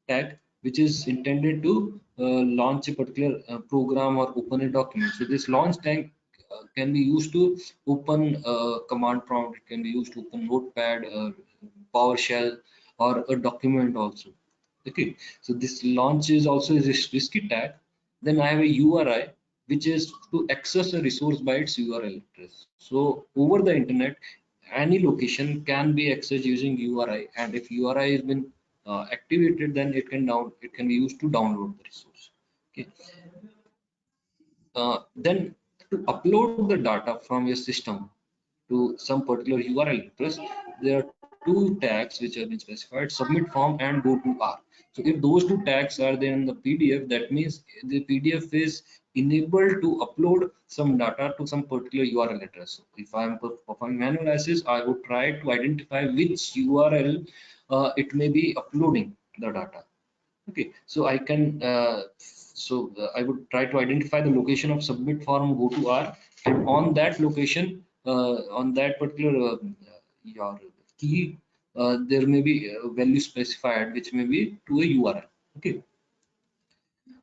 tag which is intended to launch a particular program or open a document. So this launch tag can be used to open a command prompt. It can be used to open Notepad, PowerShell, or a document also. Okay, so this launch is also a risky tag. Then I have a URI, which is to access a resource by its URL address. So over the internet, any location can be accessed using URI, and if URI has been activated, then it can be used to download the resource. Okay. Then to upload the data from your system to some particular URL address, there are two tags which have been specified: submit form and go-to-R. So if those two tags are there in the PDF, that means the PDF is enabled to upload some data to some particular URL address. So if I am performing manual analysis, I would try to identify which URL it may be uploading the data. Okay, so I can I would try to identify the location of submit form go-to-R, and on that location, on that particular your key, there may be a value specified which may be to a URL. Okay.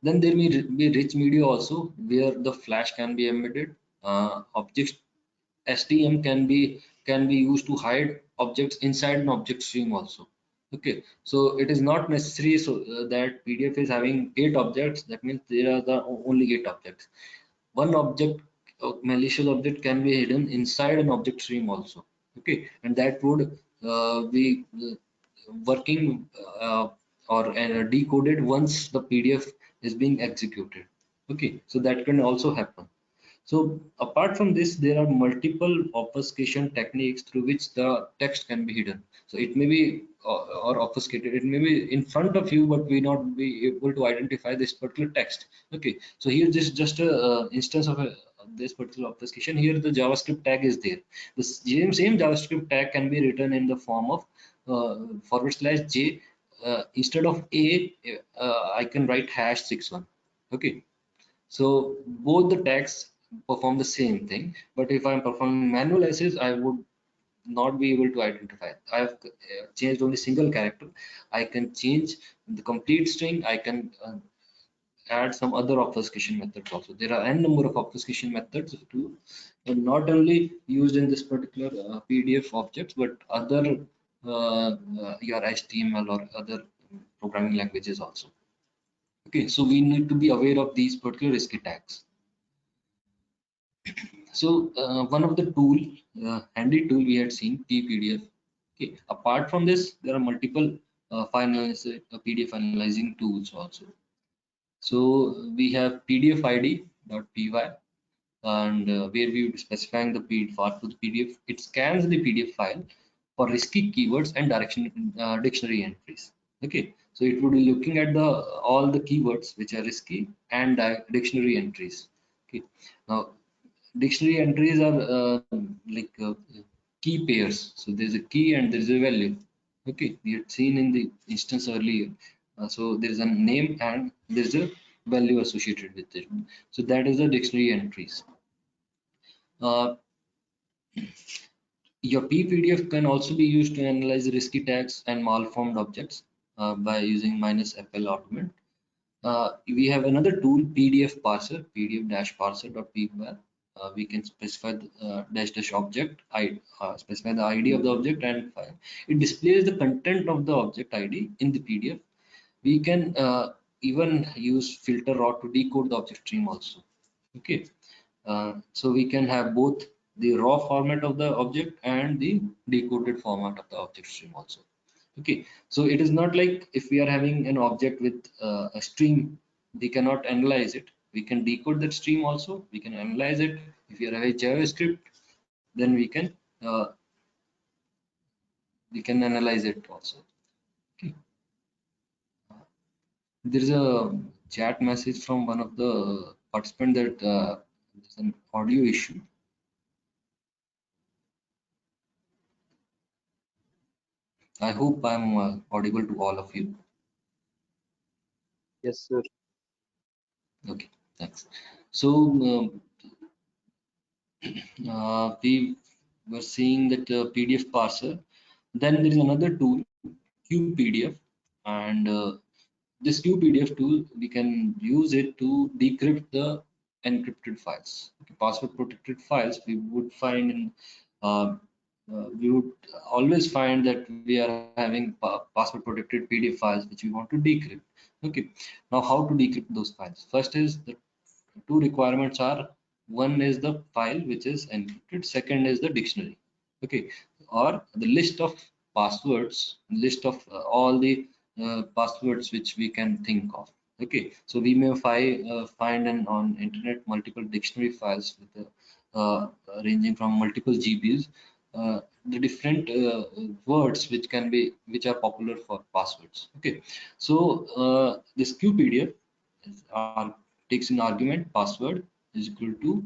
Then there may be rich media also, where the flash can be embedded. Objects STM can be used to hide objects inside an object stream also. Okay, so it is not necessary that PDF is having 8 objects. That means there are only 8 objects. One object, malicious object, can be hidden inside an object stream also. Okay, and that would be working or decoded once the PDF is being executed. Okay, so that can also happen. So apart from this, there are multiple obfuscation techniques through which the text can be hidden. So it may be or obfuscated. It may be in front of you, but we not be able to identify this particular text. Okay. So here this is just a instance of this particular obfuscation. Here the JavaScript tag is there. The same JavaScript tag can be written in the form of /J. Instead of A, I can write #61. Okay. So both the tags perform the same thing, but if I'm performing manual analysis, I would not be able to identify. I have changed only single character. I can change the complete string. I can add some other obfuscation methods also. There are n number of obfuscation methods to not only used in this particular PDF objects, but other your HTML or other programming languages also. Okay, so we need to be aware of these particular risky tags. So one of the handy tool we had seen, tPDF. Okay. Apart from this, there are multiple PDF analyzing tools also. So we have PDF ID.py, and where we would specifying the path to the PDF. It scans the PDF file for risky keywords and dictionary entries. Okay, so it would be looking at the all the keywords which are risky and dictionary entries. Okay, now dictionary entries are like key pairs. So there's a key and there's a value. Okay, we had seen in the instance earlier. So there is a name and there's a value associated with it. So that is the dictionary entries. Your PPDF can also be used to analyze risky tags and malformed objects by using -FL argument. We have another tool, PDF parser, PDF-parser.py. We can specify the dash object, specify the ID of the object and file. It displays the content of the object ID in the PDF. We can even use filter raw to decode the object stream also. Okay, so we can have both the raw format of the object and the decoded format of the object stream also. Okay, so it is not like if we are having an object with a stream, we cannot analyze it. We can decode that stream also. We can analyze it. If you are having JavaScript, then we can analyze it also. Okay, there is a chat message from one of the participants that there's an audio issue. I hope I'm audible to all of you. Yes, sir. Okay, thanks. So we were seeing that PDF parser. Then there is another tool, QPDF, and this QPDF tool, we can use it to decrypt the encrypted files. Okay, password protected files we would find in we would always find that we are having password protected PDF files which we want to decrypt. Okay, now how to decrypt those files? First is the two requirements are, one is the file which is encrypted, second is the dictionary. Okay, or the list of passwords, list of all the passwords which we can think of. Okay, so we may find on internet multiple dictionary files with ranging from multiple GBs, the different words which are popular for passwords. Okay, so this QPDF takes an argument password is equal to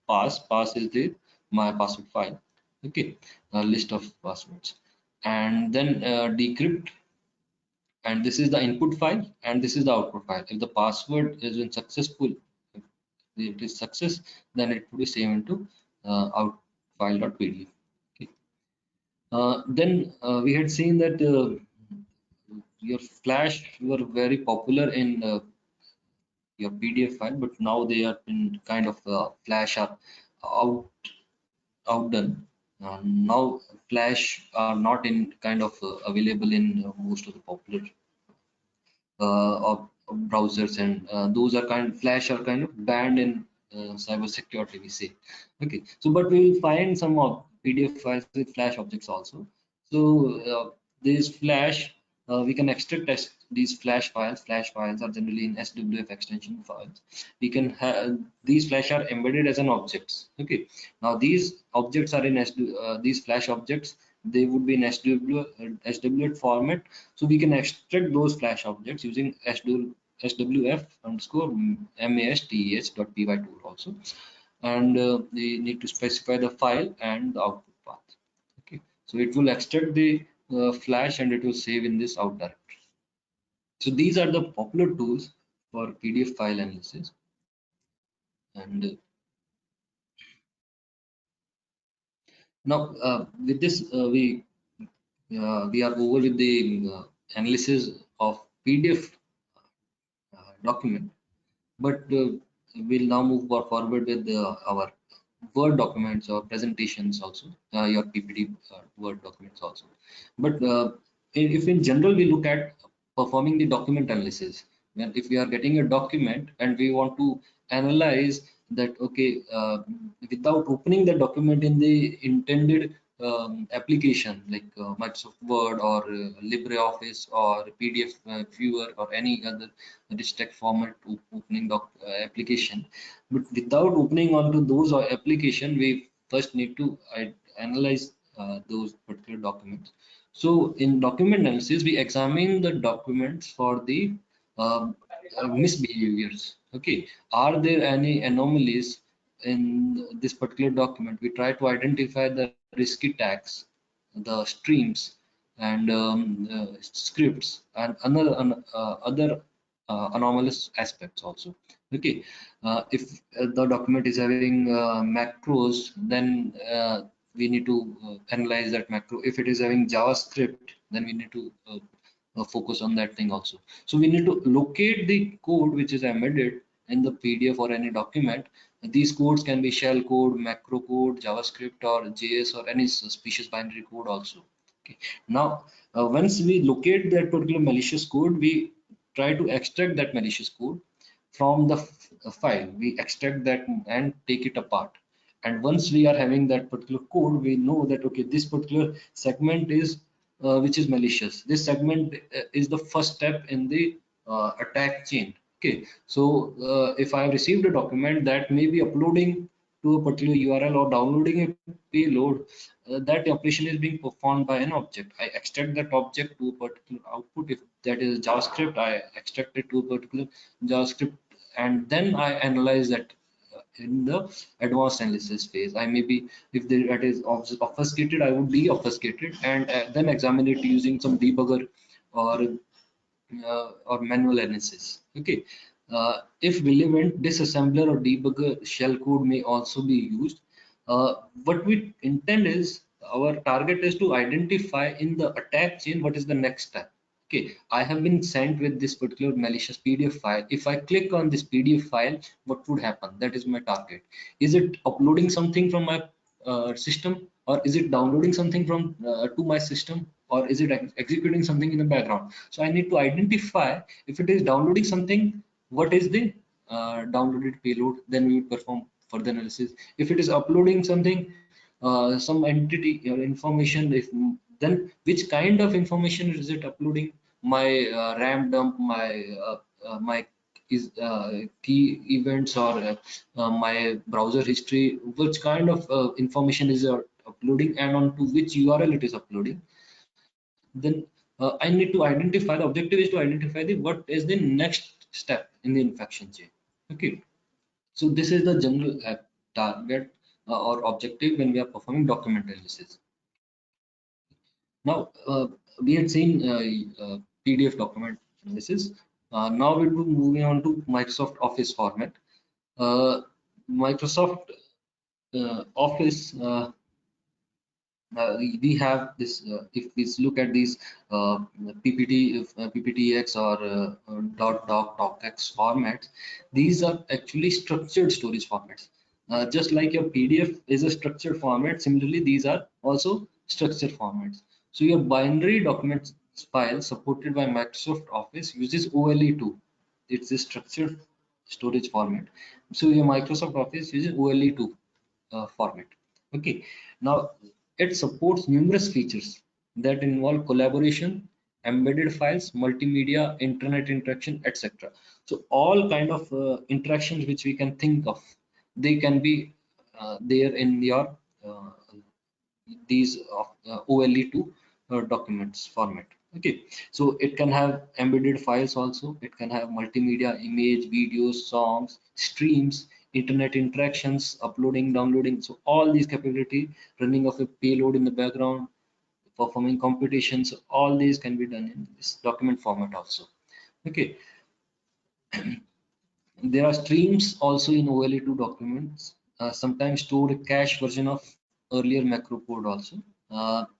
pass is the my password file. Okay, a list of passwords, and then decrypt, and this is the input file and this is the output file. If the password is successful, if it is success, then it will be saved into out file.pdf. Okay. Then we had seen that your flash were very popular in your PDF file, but now they are in kind of flash are out outdone. Now flash are not in kind of available in most of the popular browsers, and those are flash are kind of banned in cyber security, we say. Okay, so but we will find some of PDF files with flash objects also. So this flash we can extract these flash files. Flash files are generally in SWF extension files. We can have these flash are embedded as an objects. Okay, now these objects are in these flash objects, they would be in SWF format. So we can extract those flash objects using SWF_MASTEH.py tool also, and we need to specify the file and the output path. Okay, so it will extract the flash and it will save in this out directory. So these are the popular tools for PDF file analysis. And now with this we are over with the analysis of PDF document, but we'll now move forward with our Word documents or presentations also, your PPT Word documents also. But if in general we look at performing the document analysis, when if we are getting a document and we want to analyze that, okay, without opening the document in the intended application like Microsoft Word or LibreOffice or PDF viewer or any other rich text format opening application. But without opening onto those application, we first need to analyze those particular documents. So in document analysis, we examine the documents for the misbehaviors. Okay, are there any anomalies in this particular document? We try to identify the risky tags, the streams, and scripts, and other anomalous aspects also. Okay, if the document is having macros, then we need to analyze that macro. If it is having JavaScript, then we need to focus on that thing also. So we need to locate the code which is embedded in the PDF or any document. These codes can be shell code, macro code, JavaScript, or JS, or any suspicious binary code also. Okay. Now, once we locate that particular malicious code, we try to extract that malicious code from the file. We extract that and take it apart. And once we are having that particular code, we know that okay, this particular segment is which is malicious. This segment is the first step in the attack chain. Okay, so if I have received a document that may be uploading to a particular URL or downloading a payload, that operation is being performed by an object. I extract that object to a particular output. If that is JavaScript, I extract it to a particular JavaScript, and then I analyze that in the advanced analysis phase. I maybe if it is obfuscated, I would deobfuscate it and then examine it using some debugger or manual analysis. Okay, if relevant, disassembler or debugger shell code may also be used. What we intend is our target is to identify in the attack chain what is the next step. Okay, I have been sent with this particular malicious PDF file. If I click on this PDF file, what would happen? That is my target. Is it uploading something from my system, or is it downloading something from to my system, or is it executing something in the background? So I need to identify if it is downloading something, what is the downloaded payload. Then we will perform further analysis. If it is uploading something, some entity or information, if then which kind of information is it uploading? My RAM dump, my is key events, or my browser history, which kind of information is uploading, and onto which URL it is uploading. Then I need to identify, the objective is to identify the what is the next step in the infection chain. Okay, so this is the general target or objective when we are performing document analysis. Now we had seen PDF document analysis. Now we'll be moving on to Microsoft Office format. Microsoft Office, we have this. If we look at these PPTX or .doc, docx formats, these are actually structured storage formats. Just like your PDF is a structured format, similarly these are also structured formats. So your binary documents file supported by Microsoft Office uses OLE2. It's a structured storage format. So your Microsoft Office uses OLE2 format. Okay, now it supports numerous features that involve collaboration, embedded files, multimedia, internet interaction, etc. So all kind of interactions which we can think of, they can be there in your these OLE2 documents format. Okay, so it can have embedded files also. It can have multimedia, image, videos, songs, streams, internet interactions, uploading, downloading. So all these capability, running of a payload in the background, performing computations, all these can be done in this document format also. Okay, there are streams also in OLE2 documents. Sometimes store a cache version of earlier macro code also.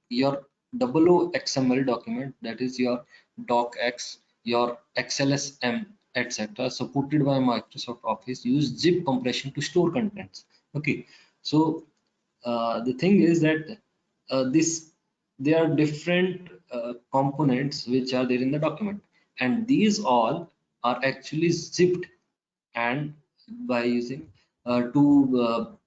Your XML document, that is your docx, your XLSM, etc., supported by Microsoft Office, use zip compression to store contents. Okay, so the thing is that there are different components which are there in the document, and these all are actually zipped, and by using to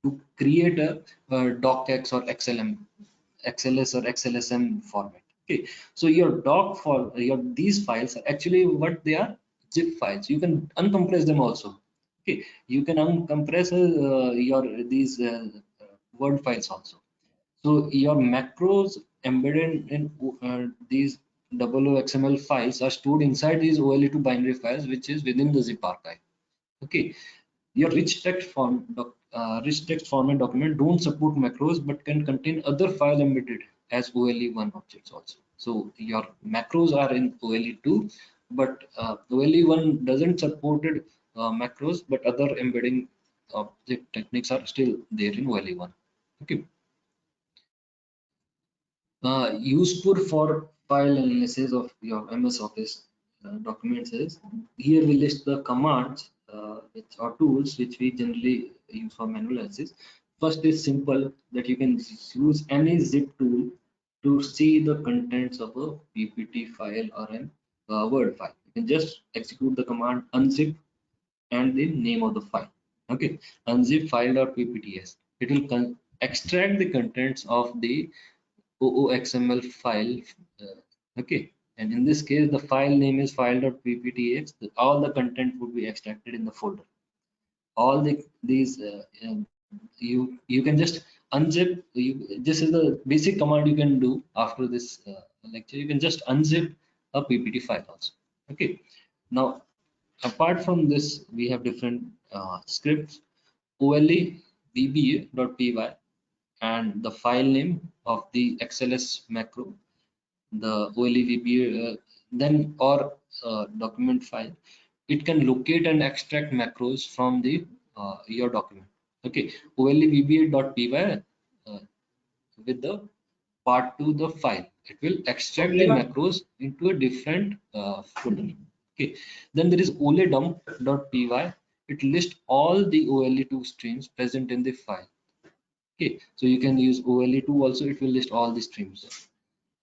to create a docx or XLS or XLSM format. Okay, so your doc for these files are actually what they are, zip files. You can uncompress them also. Okay, you can uncompress your these word files also. So your macros embedded in these XML files are stored inside these OLE2 binary files, which is within the zip archive. Okay, your rich text format document don't support macros but can contain other file embedded as OLE1 objects also. So your macros are in OLE2, but OLE1 doesn't support macros, but other embedding object techniques are still there in OLE1. Okay. Useful for file analysis of your MS Office documents is, here we list the commands which are tools which we generally use for manual analysis. First is simple, that you can use any zip tool to see the contents of a PPT file or an Word file. You can just execute the command unzip and the name of the file. Okay, unzip file.ppts. It will extract the contents of the OOXML file. Okay, and in this case the file name is file.pptx. All the content would be extracted in the folder. All these you can just unzip. This is the basic command you can do after this lecture. You can just unzip a PPT file also. Okay, now apart from this we have different scripts. OLE VBA.py and the file name of the XLS macro, the OLE then or document file. It can locate and extract macros from the your document. Okay, OLE with the part to the file. It will extract the macros into a different folder. Okay, then there is oledump.py. It lists all the OLE2 streams present in the file. Okay, so you can use OLE2 also. It will list all the streams.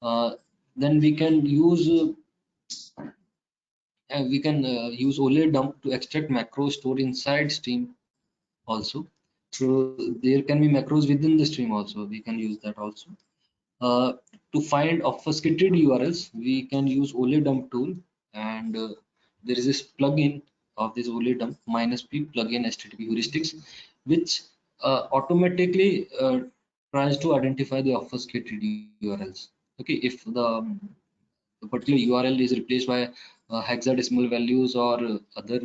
Then we can use oledump to extract macros stored inside stream also. So there can be macros within the stream also. We can use that also. To find obfuscated URLs, we can use oledump tool, and there is this plugin of this oledump -p plugin HTTP heuristics, which automatically tries to identify the obfuscated URLs. Okay, if the particular URL is replaced by hexadecimal values or other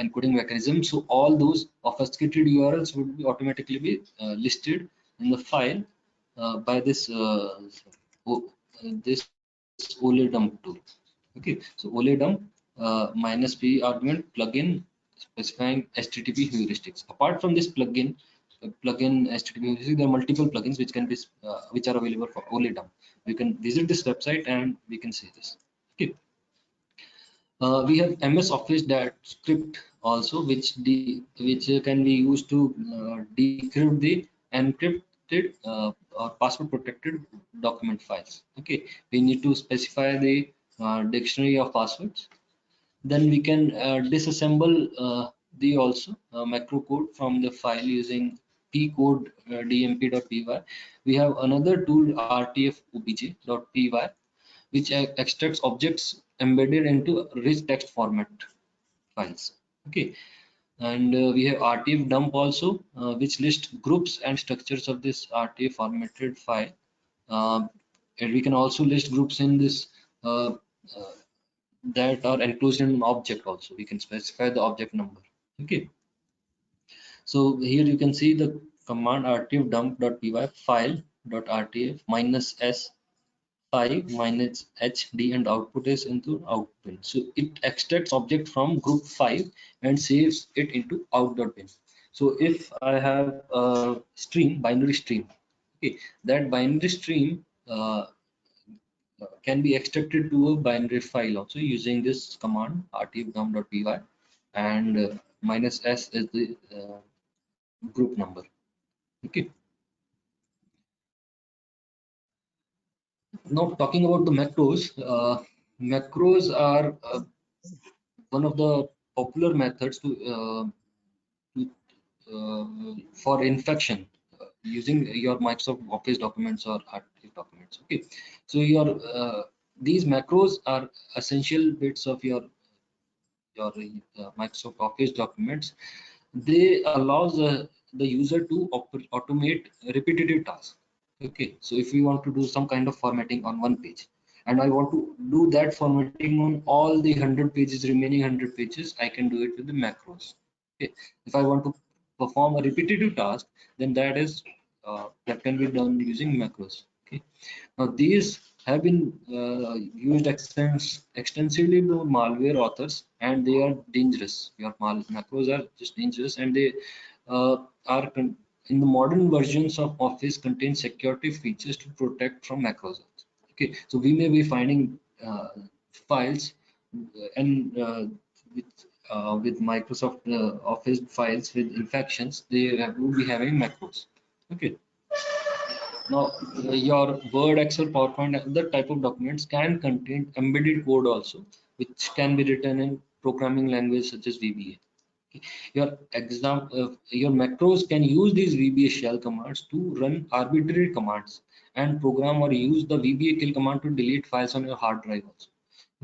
encoding mechanisms, so all those obfuscated URLs would be automatically be listed in the file by this this oledump tool. Okay, so oledump -p argument plugin specifying HTTP heuristics. Apart from this plugin HTTP heuristics, there are multiple plugins which can be which are available for oledump. We can visit this website and we can see this. Okay, we have MS Office that script also, which can be used to decrypt the encrypted or password protected document files. Okay, we need to specify the dictionary of passwords. Then we can disassemble the also macro code from the file using pcode dmp.py. We have another tool rtfobj.py, which extracts objects embedded into rich text format files. Okay, and we have rtf dump also, which lists groups and structures of this rtf formatted file. And we can also list groups in this that are enclosed in an object also. We can specify the object number. Okay, so here you can see the command rtf dump.py file.rtf -s 5 -hd, and output is into out.bin. So it extracts object from group 5 and saves it into out.bin. So if I have a stream, binary stream, okay, that binary stream can be extracted to a binary file also using this command rtf-dump.py, and -s is the group number. Okay, now talking about the macros. Macros are one of the popular methods to for infection using your Microsoft Office documents or Archive documents. Okay, so your these macros are essential bits of your Microsoft Office documents. They allows the user to automate repetitive tasks. Okay, so if we want to do some kind of formatting on one page, and I want to do that formatting on all the 100 pages, remaining 100 pages, I can do it with the macros. Okay, if I want to perform a repetitive task, then that can be done using macros. Okay, now these have been used extensively by malware authors, and they are dangerous. Your macros are just dangerous, and they in the modern versions of Office contain security features to protect from macros. Okay, so we may be finding files and with Microsoft Office files with infections, will be having macros. Okay. Now, your Word, Excel, PowerPoint, other type of documents can contain embedded code also, which can be written in programming language such as VBA. Okay. Your macros can use these VBA shell commands to run arbitrary commands and program or use the VBA kill command to delete files on your hard drive also.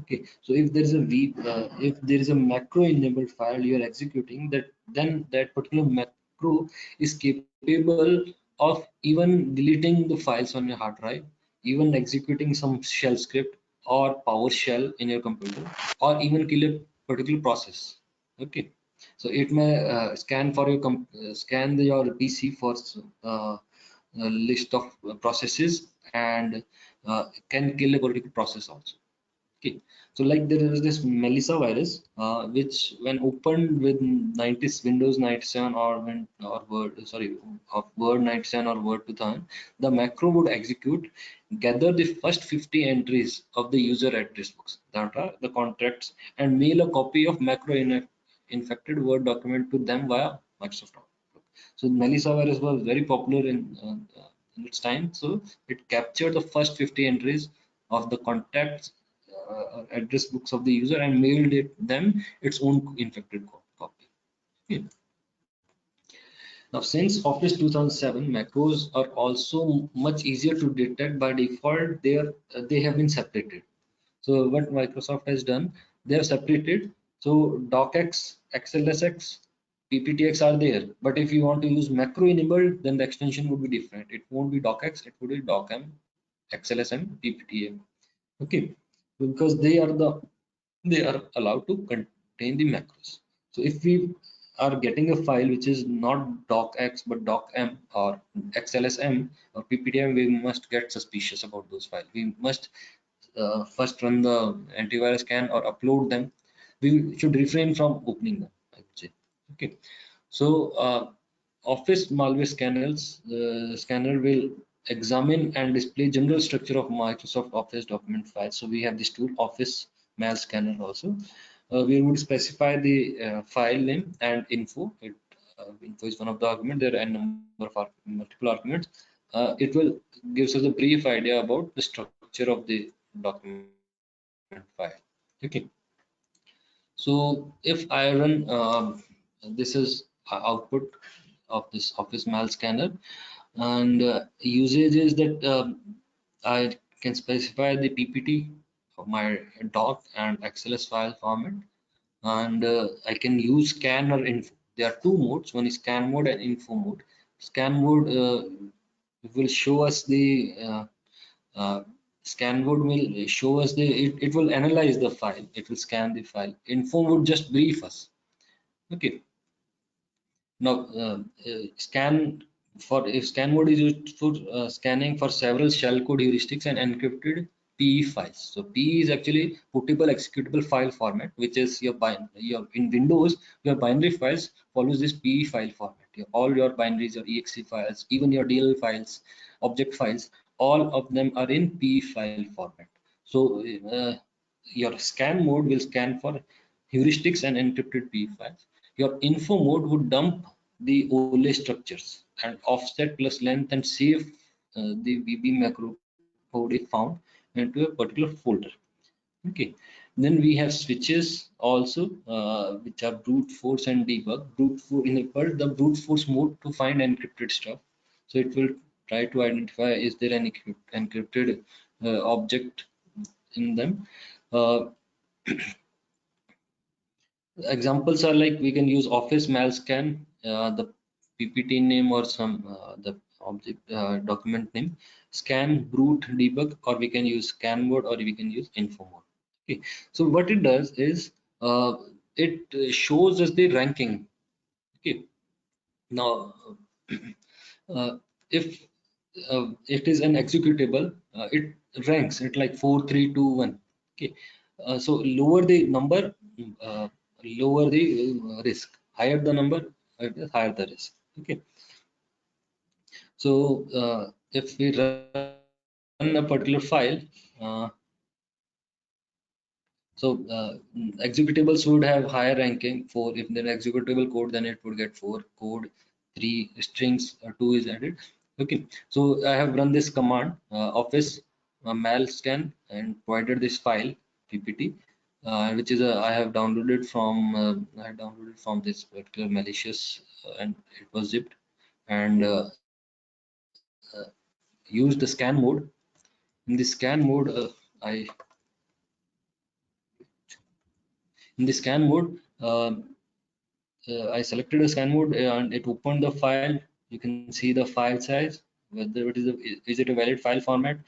Okay, so if there is if there is a macro enabled file you are executing, then that particular macro is capable of even deleting the files on your hard drive, even executing some shell script or PowerShell in your computer, or even kill a particular process. Okay, so it may scan your PC for a list of processes, and can kill a particular process also. Okay, so like there is this Melissa virus, which when opened with Windows 97 or Word, sorry, of Word 97 or Word 2000, the macro would execute, gather the first 50 entries of the user address books, that are the contracts, and mail a copy of macro infected Word document to them via Microsoft Outlook. So Melissa virus was very popular in its time. So it captured the first 50 entries of the contacts address books of the user and mailed them its own infected copy. Okay. Now, since Office 2007, macros are also much easier to detect. By default, they have been separated. So what Microsoft has done, they have separated. So docx, xlsx, pptx are there. But if you want to use macro enabled, then the extension would be different. It won't be docx, it would be docm, xlsm, pptm. Okay, because they are allowed to contain the macros. So if we are getting a file which is not docx but docm or xlsm or pptm, we must get suspicious about those files. We must first run the antivirus scan or upload them. We should refrain from opening them, I would say. Okay, so Office malware scanner will examine and display general structure of Microsoft Office document files. So we have this tool, Office Mal Scanner also. We would specify the file name and info. Info is one of the arguments. There are a number of multiple arguments. It will gives us a brief idea about the structure of the document file. Okay. So if I run, this is output of this Office Mal Scanner, and usage is that I can specify the PPT of my doc and XLS file format, and I can use scan or info. There are two modes. One is scan mode and info mode. Scan mode will show us the scan mode will show us it will analyze the file. It will scan the file. Info would just brief us. Okay. Now, scan mode is used for scanning for several shellcode heuristics and encrypted PE files. So PE is actually portable executable file format, which is your in Windows, your binary files follows this PE file format. All your binaries, your exe files, even your DLL files, object files, all of them are in PE file format. So your scan mode will scan for heuristics and encrypted PE files. Your info mode would dump the OLE structures and offset plus length and save the VB macro code if found into a particular folder. Okay. Then we have switches also, which are brute force and debug. Enable the brute force mode to find encrypted stuff. So it will try to identify is there an encrypted object in them. Uh, Examples are like we can use Office malscan, the PPT name or some the object document name, scan brute debug, or we can use scan mode, or we can use info mode. Okay, so what it does is it shows us the ranking. Okay, now if it is an executable, it ranks it like 4, 3, 2, 1. Okay, so lower the number, uh, lower the risk. Higher the number, higher the risk. Okay, so if we run a particular file, uh, so executables would have higher ranking. 4, if they're executable code, then it would get 4 code, 3 strings, 2 is added. Okay, so I have run this command, office malscan, and provided this file ppt, which is I have downloaded from this particular malicious, and it was zipped, and used the scan mode. In the scan mode, I in the scan mode. I selected a scan mode and it opened the file. You can see the file size, whether is it a valid file format,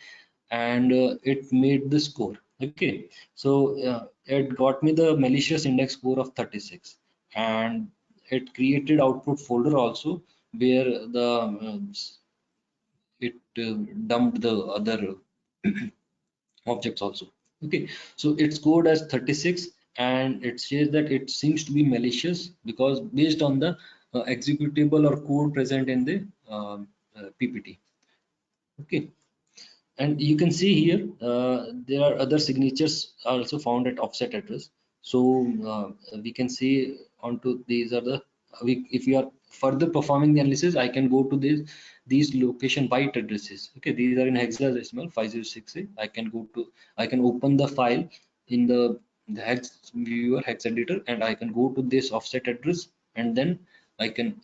and it made the score. Okay, so it got me the malicious index score of 36, and it created output folder also where the it dumped the other objects also. Okay, so it's scored as 36, and it says that it seems to be malicious because based on the executable or code present in the ppt. Okay, and you can see here there are other signatures also found at offset address. So we can see onto these are the if we are further performing the analysis, I can go to these location byte addresses. Okay, these are in hexadecimal 5068. I can open the file in the hex viewer, hex editor, and I can go to this offset address, and then I can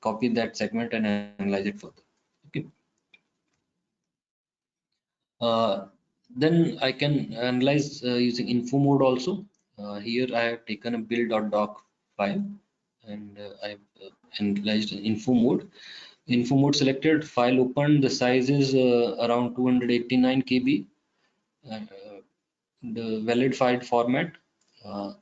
copy that segment and analyze it further. Okay. Then I can analyze using info mode also. Here I have taken a build.doc file, and I've analyzed in info mode. Info mode selected, file opened, the size is around 289 KB. Uh, the valid file format, there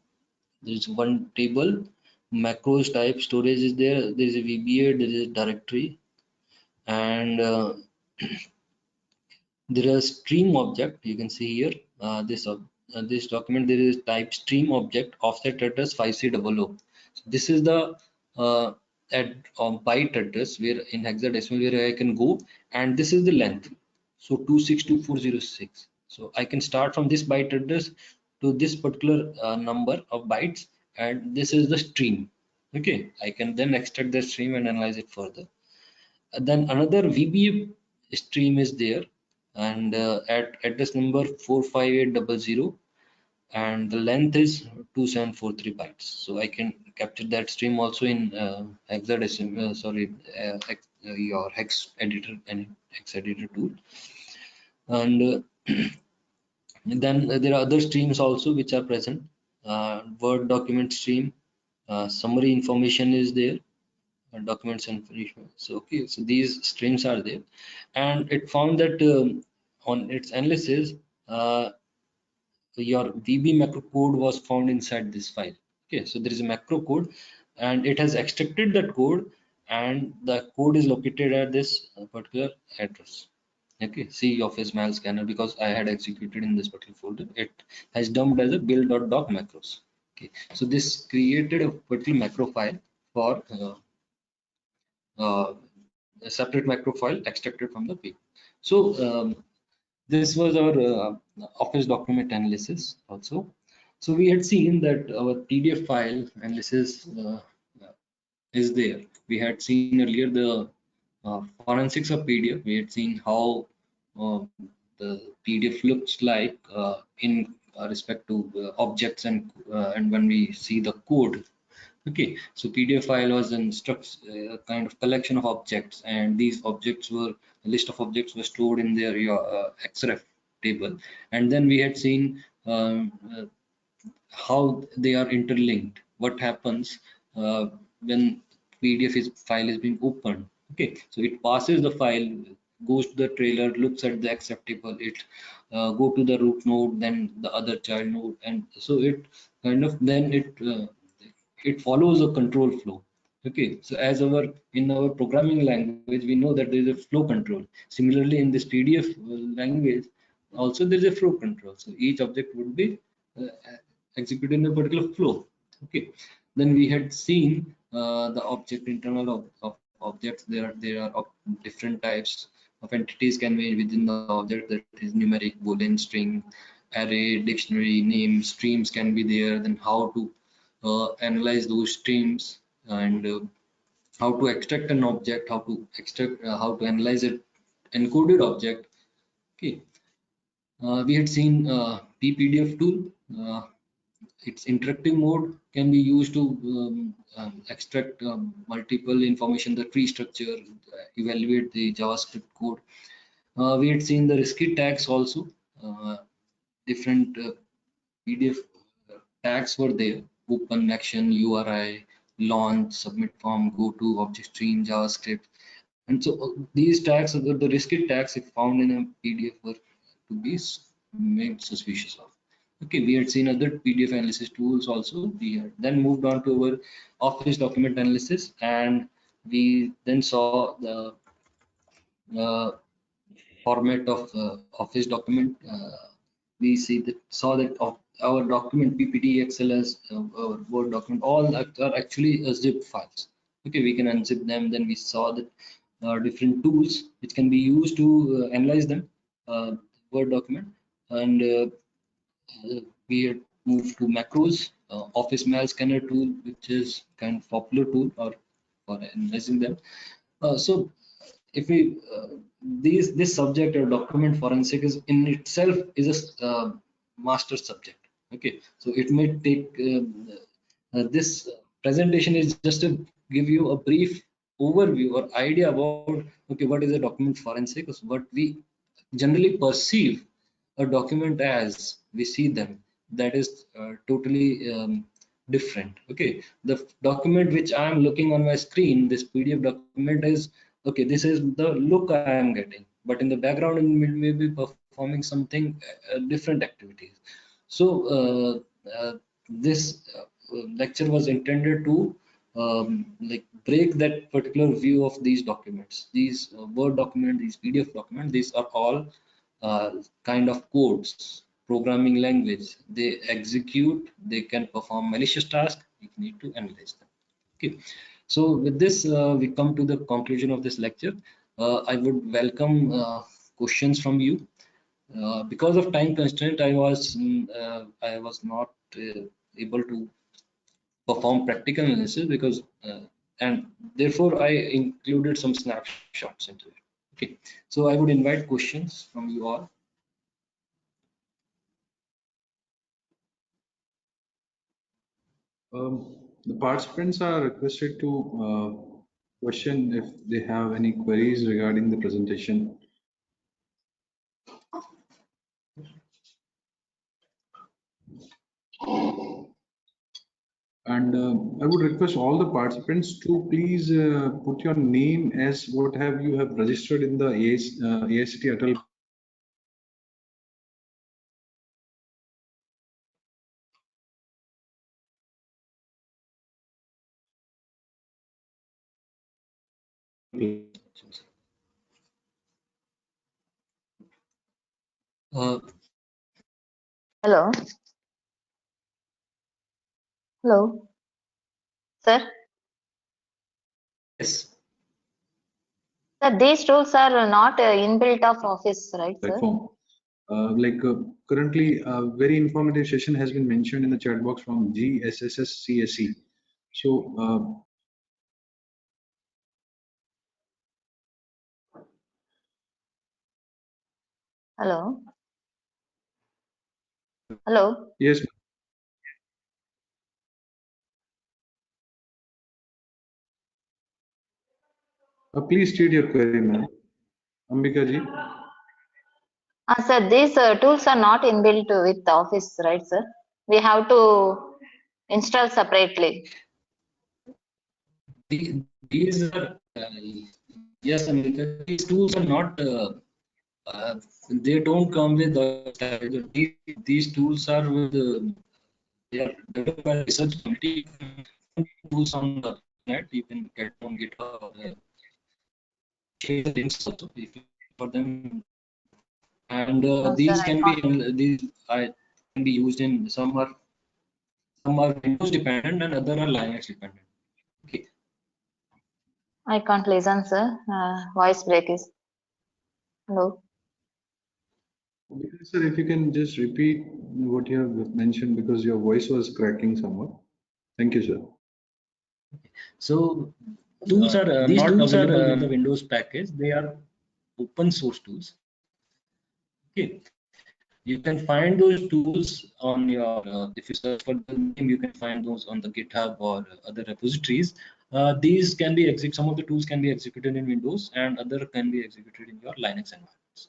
is one table, macros type, storage is there, there is a VBA, there is a directory, and there is stream object. You can see here this document, there is type stream object offset address 5C00. So this is the byte address where in hexadecimal where I can go, and this is the length, so 262406. So I can start from this byte address to this particular number of bytes, and this is the stream. Okay, I can then extract the stream and analyze it further. Then another VBA stream is there, and at address number 45800, and the length is 2743 bytes. So I can capture that stream also in hexadecimal, your hex editor and hex editor tool. And then there are other streams also which are present. Word document stream, summary information is there, documents information. So okay, so these streams are there, and it found that on its analysis, your VB macro code was found inside this file. Okay, so there is a macro code, and it has extracted that code, and the code is located at this particular address. Okay, C Office malscanner, because I had executed in this particular folder, it has dumped as a build.doc macros. Okay, so this created a particular macro file for a separate macro file extracted from the page. So this was our Office document analysis also. So we had seen that our PDF file analysis is there. We had seen earlier the forensics of PDF. We had seen how the PDF looks like in respect to objects and when we see the code. Okay, so PDF file was a kind of collection of objects, and these objects were a list of objects were stored in their XREF table, and then we had seen how they are interlinked. What happens when PDF file is being opened? Okay, so it passes the file, goes to the trailer, looks at the acceptable, it go to the root node, then the other child node, and so it kind of then it follows a control flow. Okay, so as in our programming language, we know that there is a flow control. Similarly, in this PDF language, also there is a flow control. So each object would be uh, executed in a particular flow. Okay, then we had seen the object internal of objects. There are different types of entities can be within the object, that is numeric, boolean, string, array, dictionary, name, streams can be there. Then how to analyze those streams, and how to extract an object, how to analyze it encoded object. Okay, we had seen PPDF tool. Its interactive mode can be used to extract multiple information, the tree structure, evaluate the JavaScript code. We had seen the risky tags also. Different PDF tags were there: open, action, URI, launch, submit form, go to, object stream, JavaScript. And so these tags, the risky tags, if found in a PDF, were to be made suspicious of. Okay, we had seen other PDF analysis tools also. We had then moved on to our Office document analysis, and we then saw the uh, format of Office document. We saw that of our document PPT, XLS, our Word document, all are actually zip files. Okay, we can unzip them. Then we saw that different tools which can be used to analyze them, Word document, and we had moved to macros, Office Mail Scanner tool, which is kind of popular tool for analyzing them. So if we this subject or document forensic is in itself is a master subject. Okay, so it may take this presentation is just to give you a brief overview or idea about, okay, what is a document forensic, what we generally perceive a document as we see them. That is totally different. Okay, the document which I am looking on my screen, this PDF document, is okay, this is the look I am getting, but in the background it may be performing something different activities. So this lecture was intended to like break that particular view of these documents, these Word document, these PDF document. These are all kind of codes, programming language. They execute, they can perform malicious tasks. We need to analyze them. Okay, so with this we come to the conclusion of this lecture. I would welcome questions from you. Because of time constraint, I was not able to perform practical analysis because and therefore I included some snapshots into it. Okay, so I would invite questions from you all. The participants are requested to question if they have any queries regarding the presentation. And I would request all the participants to please put your name as what have you have registered in the AICTE Atal. Uh, Hello. Hello. Sir. yes. Sir, these tools are not inbuilt of Office, right, sir? Platform. Currently, a very informative session has been mentioned in the chat box from GSSSCSE. So Hello. Hello. Yes. Please state your query, ma'am. Ambika ji. Sir, these tools are not inbuilt with Office, right, sir? We have to install separately. These are yes, Amrita, these tools are not they don't come with these tools are with they are developed by research committee. Tools on the net you can get on GitHub or share the links also if for them, and Sir, these I can be can't. can be used in some are Windows dependent and other are Linux dependent. Okay. I can't listen, sir. Voice break is. Hello. Sir, if you can just repeat what you have mentioned because your voice was cracking somewhat. Thank you, sir. So tools are these tools are in the Windows package. They are open source tools. Okay, you can find those tools on your if you search for the name, you can find those on the GitHub or other repositories. These can be some of the tools can be executed in Windows, and other can be executed in your Linux environments.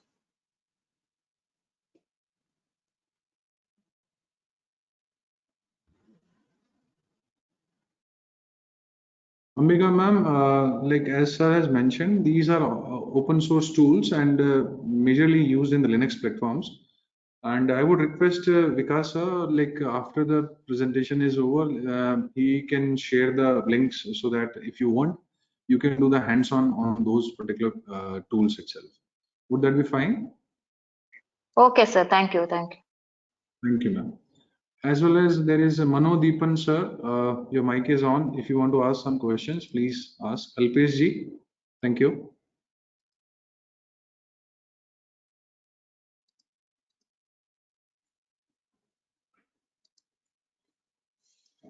Ambika ma'am, like as sir has mentioned, these are open source tools and majorly used in the Linux platforms. And I would request Vikas sir, like after the presentation is over, he can share the links so that if you want, you can do the hands-on on those particular tools itself. Would that be fine? Okay, sir. Thank you. Thank you. Thank you, ma'am. As well as there is a Mano Deepan sir, your mic is on. If you want to ask some questions, please ask. Alpesh ji, thank you.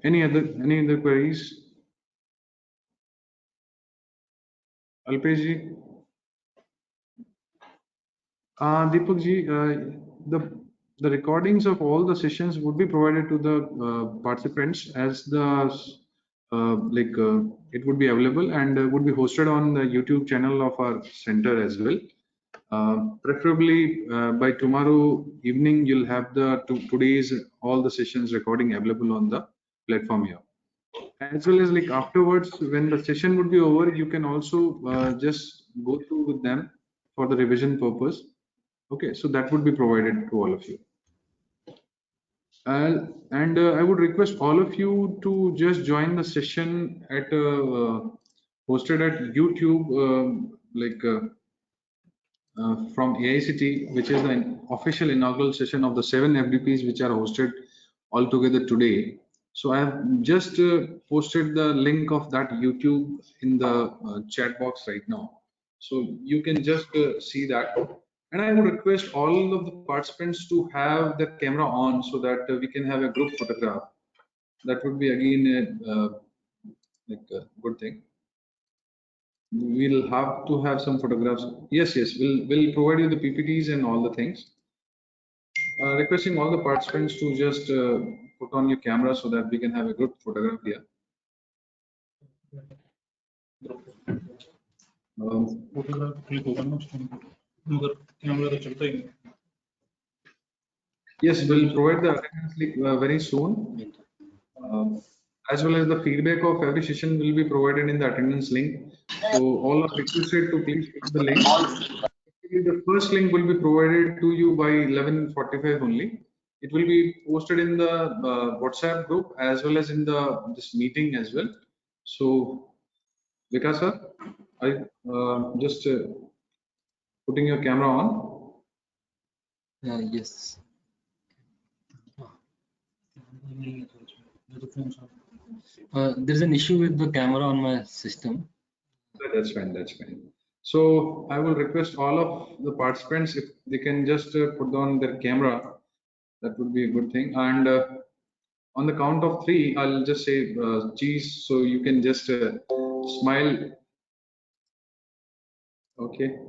Any other queries? Alpesh ji, Deepak ji, the recordings of all the sessions would be provided to the participants as the it would be available and would be hosted on the YouTube channel of our center as well. Preferably by tomorrow evening, you'll have the today's all the sessions recording available on the platform here. As well as like afterwards, when the session would be over, you can also just go through with them for the revision purpose. Okay, so that would be provided to all of you. And I would request all of you to just join the session at hosted at YouTube, from AICT, which is the official inaugural session of the 7 FDPs which are hosted all together today. So I have just posted the link of that YouTube in the chat box right now. So you can just see that. And I would request all of the participants to have their camera on so that we can have a group photograph. That would be again a good thing. We'll have to have some photographs. Yes, we'll provide you the PPTs and all the things. Requesting all the participants to just put on your camera so that we can have a good photograph here. Yes, we'll provide the attendance link very soon. As well as the feedback of every session will be provided in the attendance link. So all are requested to please click the link. The first link will be provided to you by 11:45 only. It will be posted in the WhatsApp group as well as in the this meeting as well. So, Vikas sir, I just putting your camera on. Yes. There's an issue with the camera on my system. That's fine. That's fine. So I will request all of the participants if they can just put on their camera. That would be a good thing. And on the count of 3, I'll just say cheese. So you can just smile. Okay.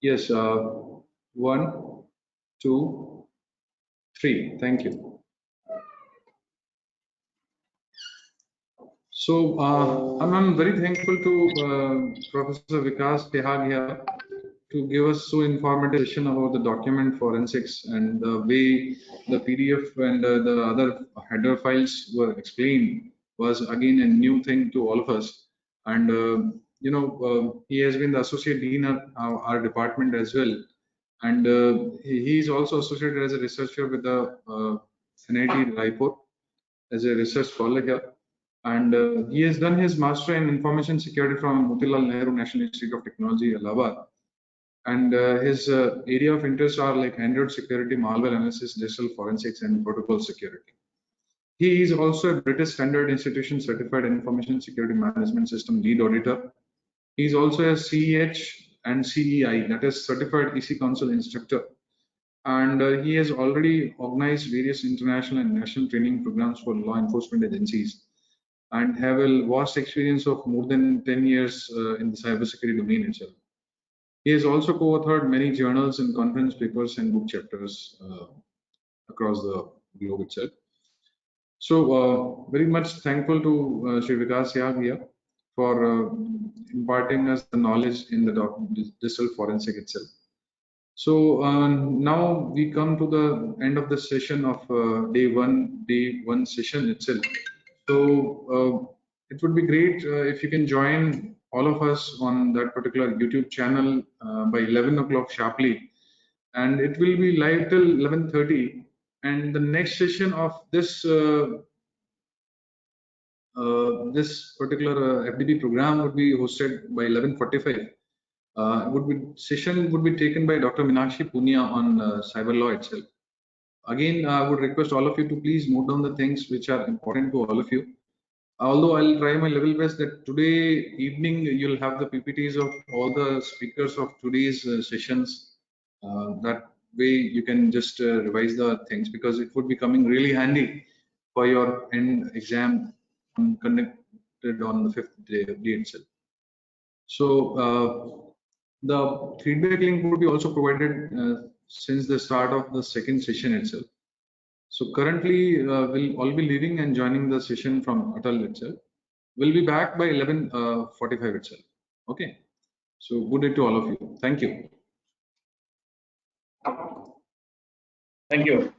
Yes. 1, 2, 3. Thank you. So I'm very thankful to Professor Vikas Tehag here to give us so informative session about the document forensics and the way the PDF and the other header files were explained was again a new thing to all of us. And he has been the associate dean of our department as well, and he is also associated as a researcher with the NIT Raipur as a research scholar here. And he has done his master in information security from Motilal Nehru National Institute of Technology, Allahabad. And his area of interest are like Android security, malware analysis, digital forensics, and protocol security. He is also a British Standard Institution certified information security management system lead auditor. He is also a CEH and CEI, that is certified EC Council instructor. And he has already organized various international and national training programs for law enforcement agencies and have a vast experience of more than 10 years in the cybersecurity domain itself. He has also co-authored many journals and conference papers and book chapters across the globe itself. So very much thankful to Sri Vikas Yag here for imparting us the knowledge in the digital forensic itself. So now we come to the end of the session of day one session itself. So it would be great if you can join all of us on that particular YouTube channel by 11 o'clock sharply, and it will be live till 11:30. And the next session of this particular FDP program would be hosted by 11:45. Session would be taken by Dr. Meenakshi Punia on cyber law itself. Again, I would request all of you to please note down the things which are important to all of you. Although I'll try my level best that today evening you'll have the PPTs of all the speakers of today's sessions. That way you can just revise the things, because it would be coming really handy for your end exam conducted on the 5th day itself. So the feedback link would be also provided since the start of the second session itself. So currently we'll all be leaving and joining the session from Atal itself. We'll be back by 11:45 itself. Okay. So good day to all of you. Thank you. Thank you.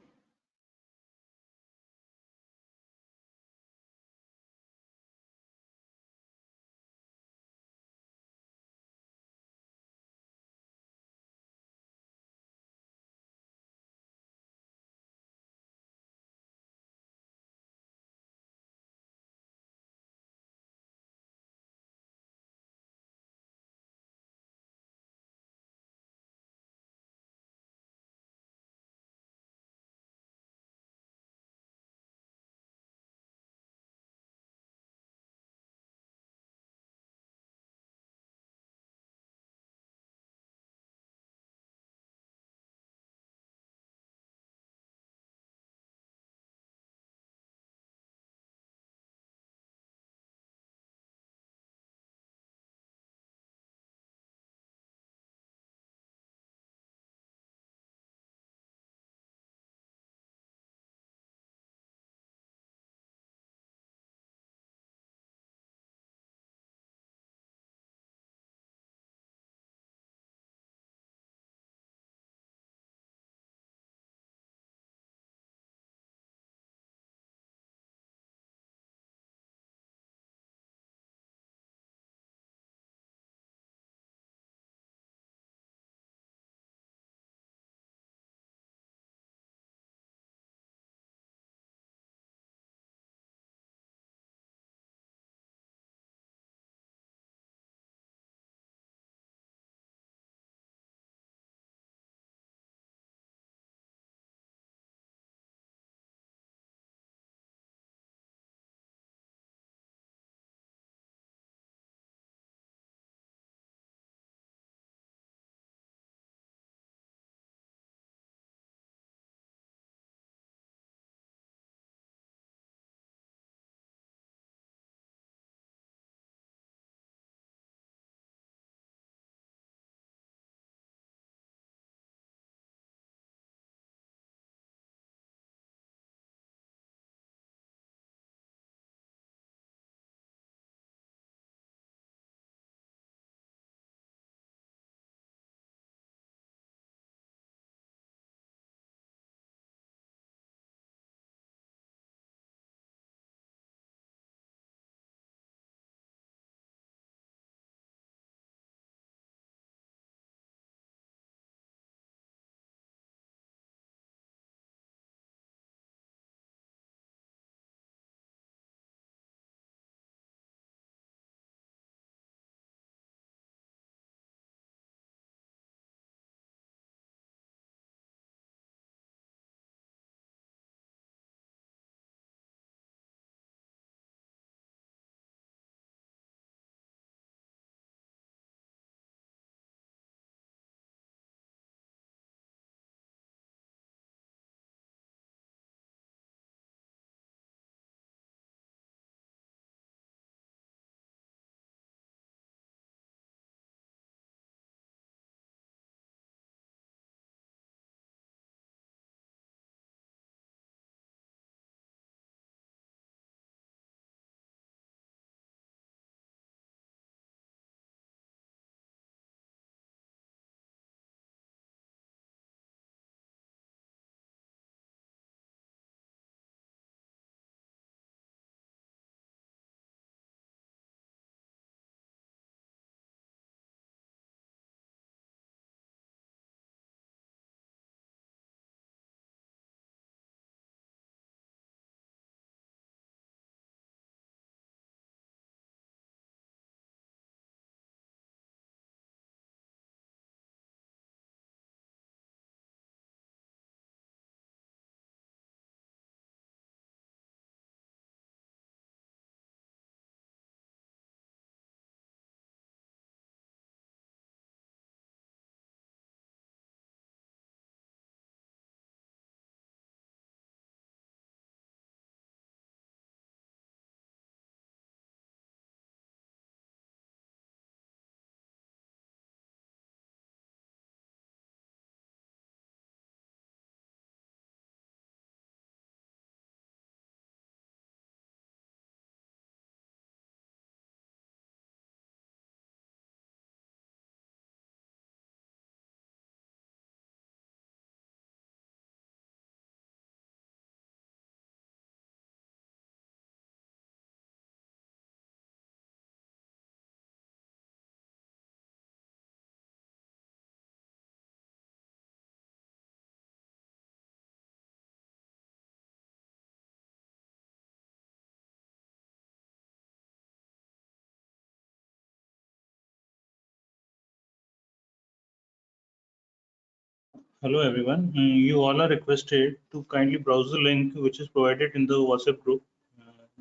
Hello everyone. You all are requested to kindly browse the link which is provided in the WhatsApp group.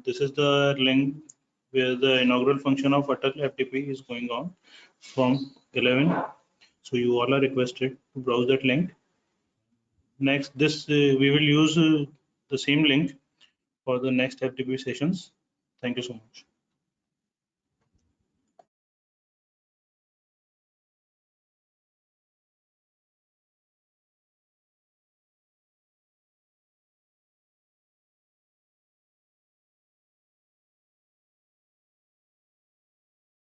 This is the link where the inaugural function of Atal FDP is going on from 11. So you all are requested to browse that link. Next, we will use the same link for the next FDP sessions. Thank you so much.